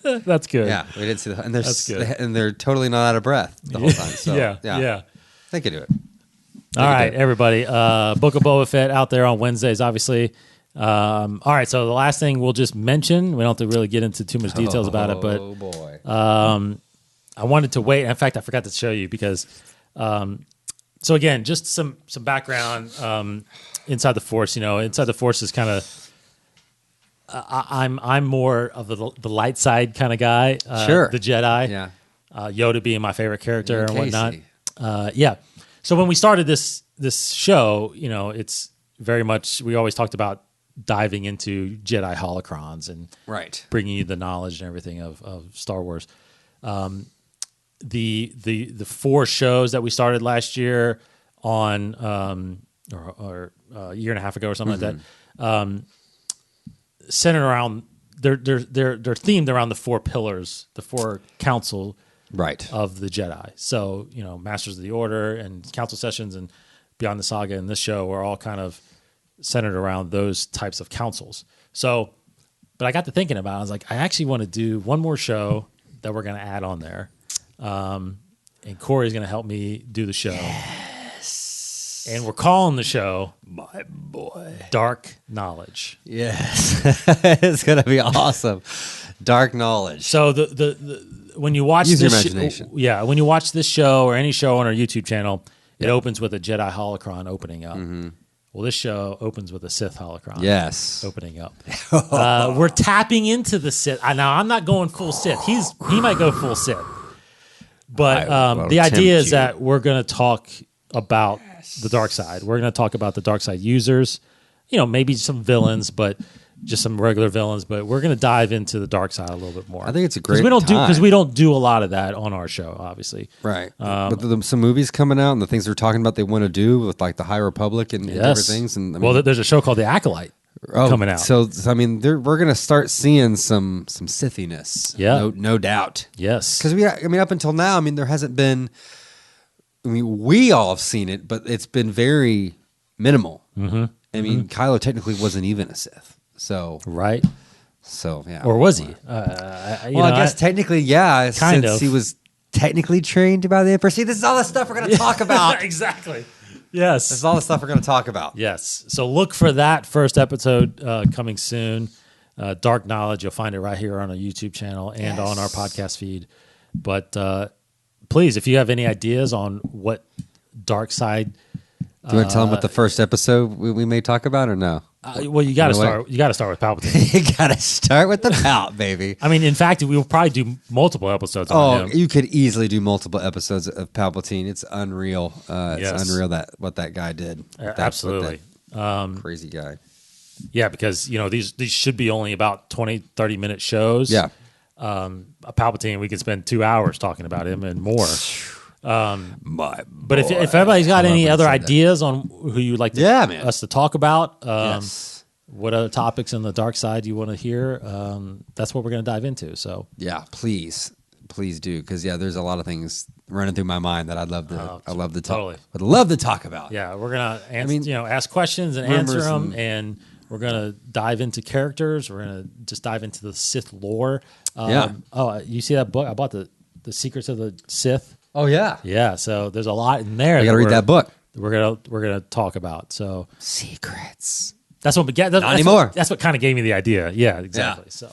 Speaker 1: That's good.
Speaker 2: Yeah, we didn't see the. And
Speaker 1: That's good.
Speaker 2: and they're totally not out of breath the whole time. So,
Speaker 1: yeah.
Speaker 2: They could do it.
Speaker 1: All right, everybody. Book of Boba Fett out there on Wednesdays, obviously. All right, so the last thing we'll just mention, we don't have to really get into too much details about it, but
Speaker 2: Oh boy.
Speaker 1: I wanted to wait. In fact, I forgot to show you because, so again, just some background inside the Force. Inside the Force is kind of, I'm more of the light side kind of guy.
Speaker 2: Sure.
Speaker 1: The Jedi.
Speaker 2: Yeah.
Speaker 1: Yoda being my favorite character and whatnot.
Speaker 2: Casey.
Speaker 1: Yeah. So when we started this show, it's very much, we always talked about diving into Jedi holocrons and
Speaker 2: Right.
Speaker 1: bringing you the knowledge and everything of Star Wars. The 4 shows that we started last year on or a year and a half ago or something like that, centered around they're themed around the 4 pillars, the 4 council
Speaker 2: Right.
Speaker 1: of the Jedi. So, Masters of the Order and council sessions and Beyond the Saga and this show are all kind of centered around those types of councils. So, but I got to thinking about it. I was like, I actually want to do one more show that we're going to add on there. And Cory's going to help me do the show. Yes. And we're calling the show, my boy, Dark Knowledge.
Speaker 2: Yes. It's going to be awesome. Dark knowledge.
Speaker 1: So the when you watch
Speaker 2: Use your
Speaker 1: this
Speaker 2: imagination.
Speaker 1: when you watch this show or any show on our YouTube channel, it opens with a Jedi holocron opening up.
Speaker 2: Mm-hmm.
Speaker 1: Well, this show opens with a Sith holocron.
Speaker 2: Yes.
Speaker 1: Opening up. We're tapping into the Sith. Now, I'm not going full Sith. He might go full Sith. But the idea is that we're going to talk about the dark side. We're going to talk about the dark side users. Maybe some villains, but just some regular villains. But we're going to dive into the dark side a little bit more.
Speaker 2: I think it's a great
Speaker 1: because we don't do a lot of that on our show, obviously.
Speaker 2: Right. But some movies coming out and the things they're talking about they want to do with like the High Republic and different things. And
Speaker 1: there's a show called The Acolyte coming out.
Speaker 2: So we're going to start seeing some Sithiness.
Speaker 1: Yeah.
Speaker 2: No doubt.
Speaker 1: Yes.
Speaker 2: Because up until now, there hasn't been. We all have seen it, but it's been very minimal.
Speaker 1: Mm-hmm.
Speaker 2: Kylo technically wasn't even a Sith. So
Speaker 1: right.
Speaker 2: So yeah.
Speaker 1: Or was he?
Speaker 2: I guess technically, yeah. Since he was technically trained by the Emperor. See, this is all the stuff we're going to talk about.
Speaker 1: Exactly. Yes.
Speaker 2: This is all the stuff we're going to talk about.
Speaker 1: Yes. So look for that first episode coming soon. Dark Knowledge. You'll find it right here on our YouTube channel and on our podcast feed. But please, if you have any ideas on what dark side.
Speaker 2: Do you want to tell them what the first episode we may talk about or no?
Speaker 1: Well, you got to start. You got to start with Palpatine.
Speaker 2: You got to start with the Palp, baby.
Speaker 1: In fact, we will probably do multiple episodes. On him.
Speaker 2: You could easily do multiple episodes of Palpatine. It's unreal. It's unreal what that guy did.
Speaker 1: Absolutely,
Speaker 2: crazy guy.
Speaker 1: Yeah, because these should be only about 20, 30-minute shows.
Speaker 2: Yeah,
Speaker 1: a Palpatine, we could spend 2 hours talking about him and more. But if everybody's got any other ideas on who you'd like us to talk about, what other topics in the dark side you want to hear, that's what we're going to dive into. So
Speaker 2: yeah, please do, because there's a lot of things running through my mind that I'd love to talk about.
Speaker 1: Yeah, we're gonna ask questions and answer them, and we're gonna dive into characters. We're gonna just dive into the Sith lore. You see that book? I bought the Secrets of the Sith.
Speaker 2: Oh yeah,
Speaker 1: yeah. So there's a lot in there.
Speaker 2: I got to read that book.
Speaker 1: We're gonna talk about. So
Speaker 2: secrets.
Speaker 1: That's what began.
Speaker 2: Not anymore.
Speaker 1: That's what kind of gave me the idea. Yeah, exactly. Yeah. So,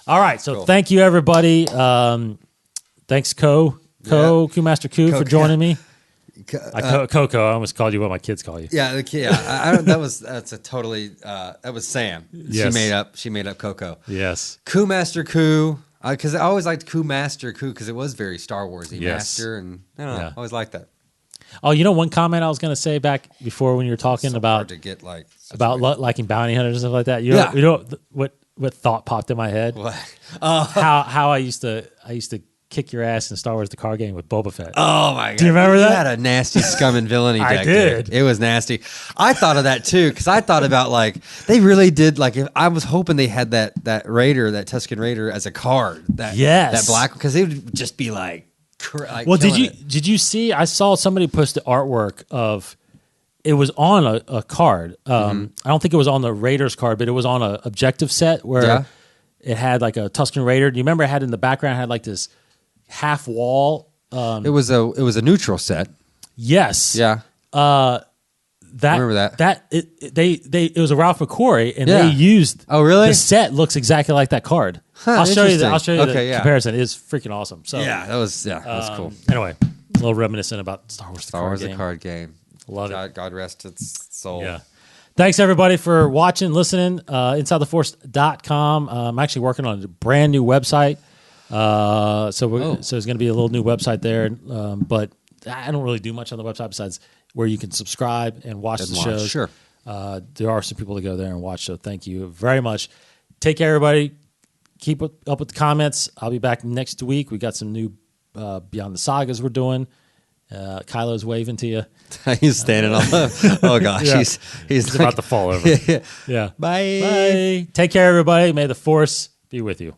Speaker 1: all right. So thank you everybody. Thanks Master Q for joining me. Coco. I almost called you what my kids call you.
Speaker 2: Yeah, that was Sam. Yes. She made up Coco.
Speaker 1: Yes.
Speaker 2: Master Q. Because I always liked Master Q because it was very Star Warsy. Yes. Master, and I don't know. I always liked that.
Speaker 1: Oh, one comment I was going to say back before when you were talking about liking bounty hunters and stuff like that. You know what thought popped in my head?
Speaker 2: What?
Speaker 1: How I used to kick your ass in Star Wars the card game with Boba Fett.
Speaker 2: Oh my god!
Speaker 1: Do you remember that?
Speaker 2: You had a nasty scum and villainy deck.
Speaker 1: I did.
Speaker 2: Dude. It was nasty. I thought of that too because I thought about they really did if I was hoping they had that Raider, that Tusken Raider as a card. That black, because it would just be
Speaker 1: well, did you see? I saw somebody post the artwork of. It was on a card. I don't think it was on the Raiders card, but it was on an objective set where it had a Tusken Raider. Do you remember it had in the background had this half wall?
Speaker 2: It was a neutral set.
Speaker 1: Yes.
Speaker 2: Yeah.
Speaker 1: I remember that. It was a Ralph McQuarrie, and they used.
Speaker 2: Oh, really?
Speaker 1: The set looks exactly like that card.
Speaker 2: Huh,
Speaker 1: I'll show you the comparison. It's freaking awesome. So
Speaker 2: that was cool.
Speaker 1: Anyway, a little reminiscent about Star Wars.
Speaker 2: The card game.
Speaker 1: Love it.
Speaker 2: God rest its soul.
Speaker 1: Yeah. Thanks everybody for watching, listening. InsideTheForce.com. I'm actually working on a brand new website. So there's going to be a little new website there. But I don't really do much on the website besides where you can subscribe and watch the shows.
Speaker 2: Sure.
Speaker 1: There are some people to go there and watch. So thank you very much. Take care, everybody. Keep up with the comments. I'll be back next week. We got some new Beyond the Sagas we're doing. Kylo's waving to you.
Speaker 2: He's standing on the. Oh gosh,
Speaker 1: yeah.
Speaker 2: he's
Speaker 1: about to fall over. Yeah.
Speaker 2: Bye.
Speaker 1: Bye. Take care, everybody. May the Force be with you.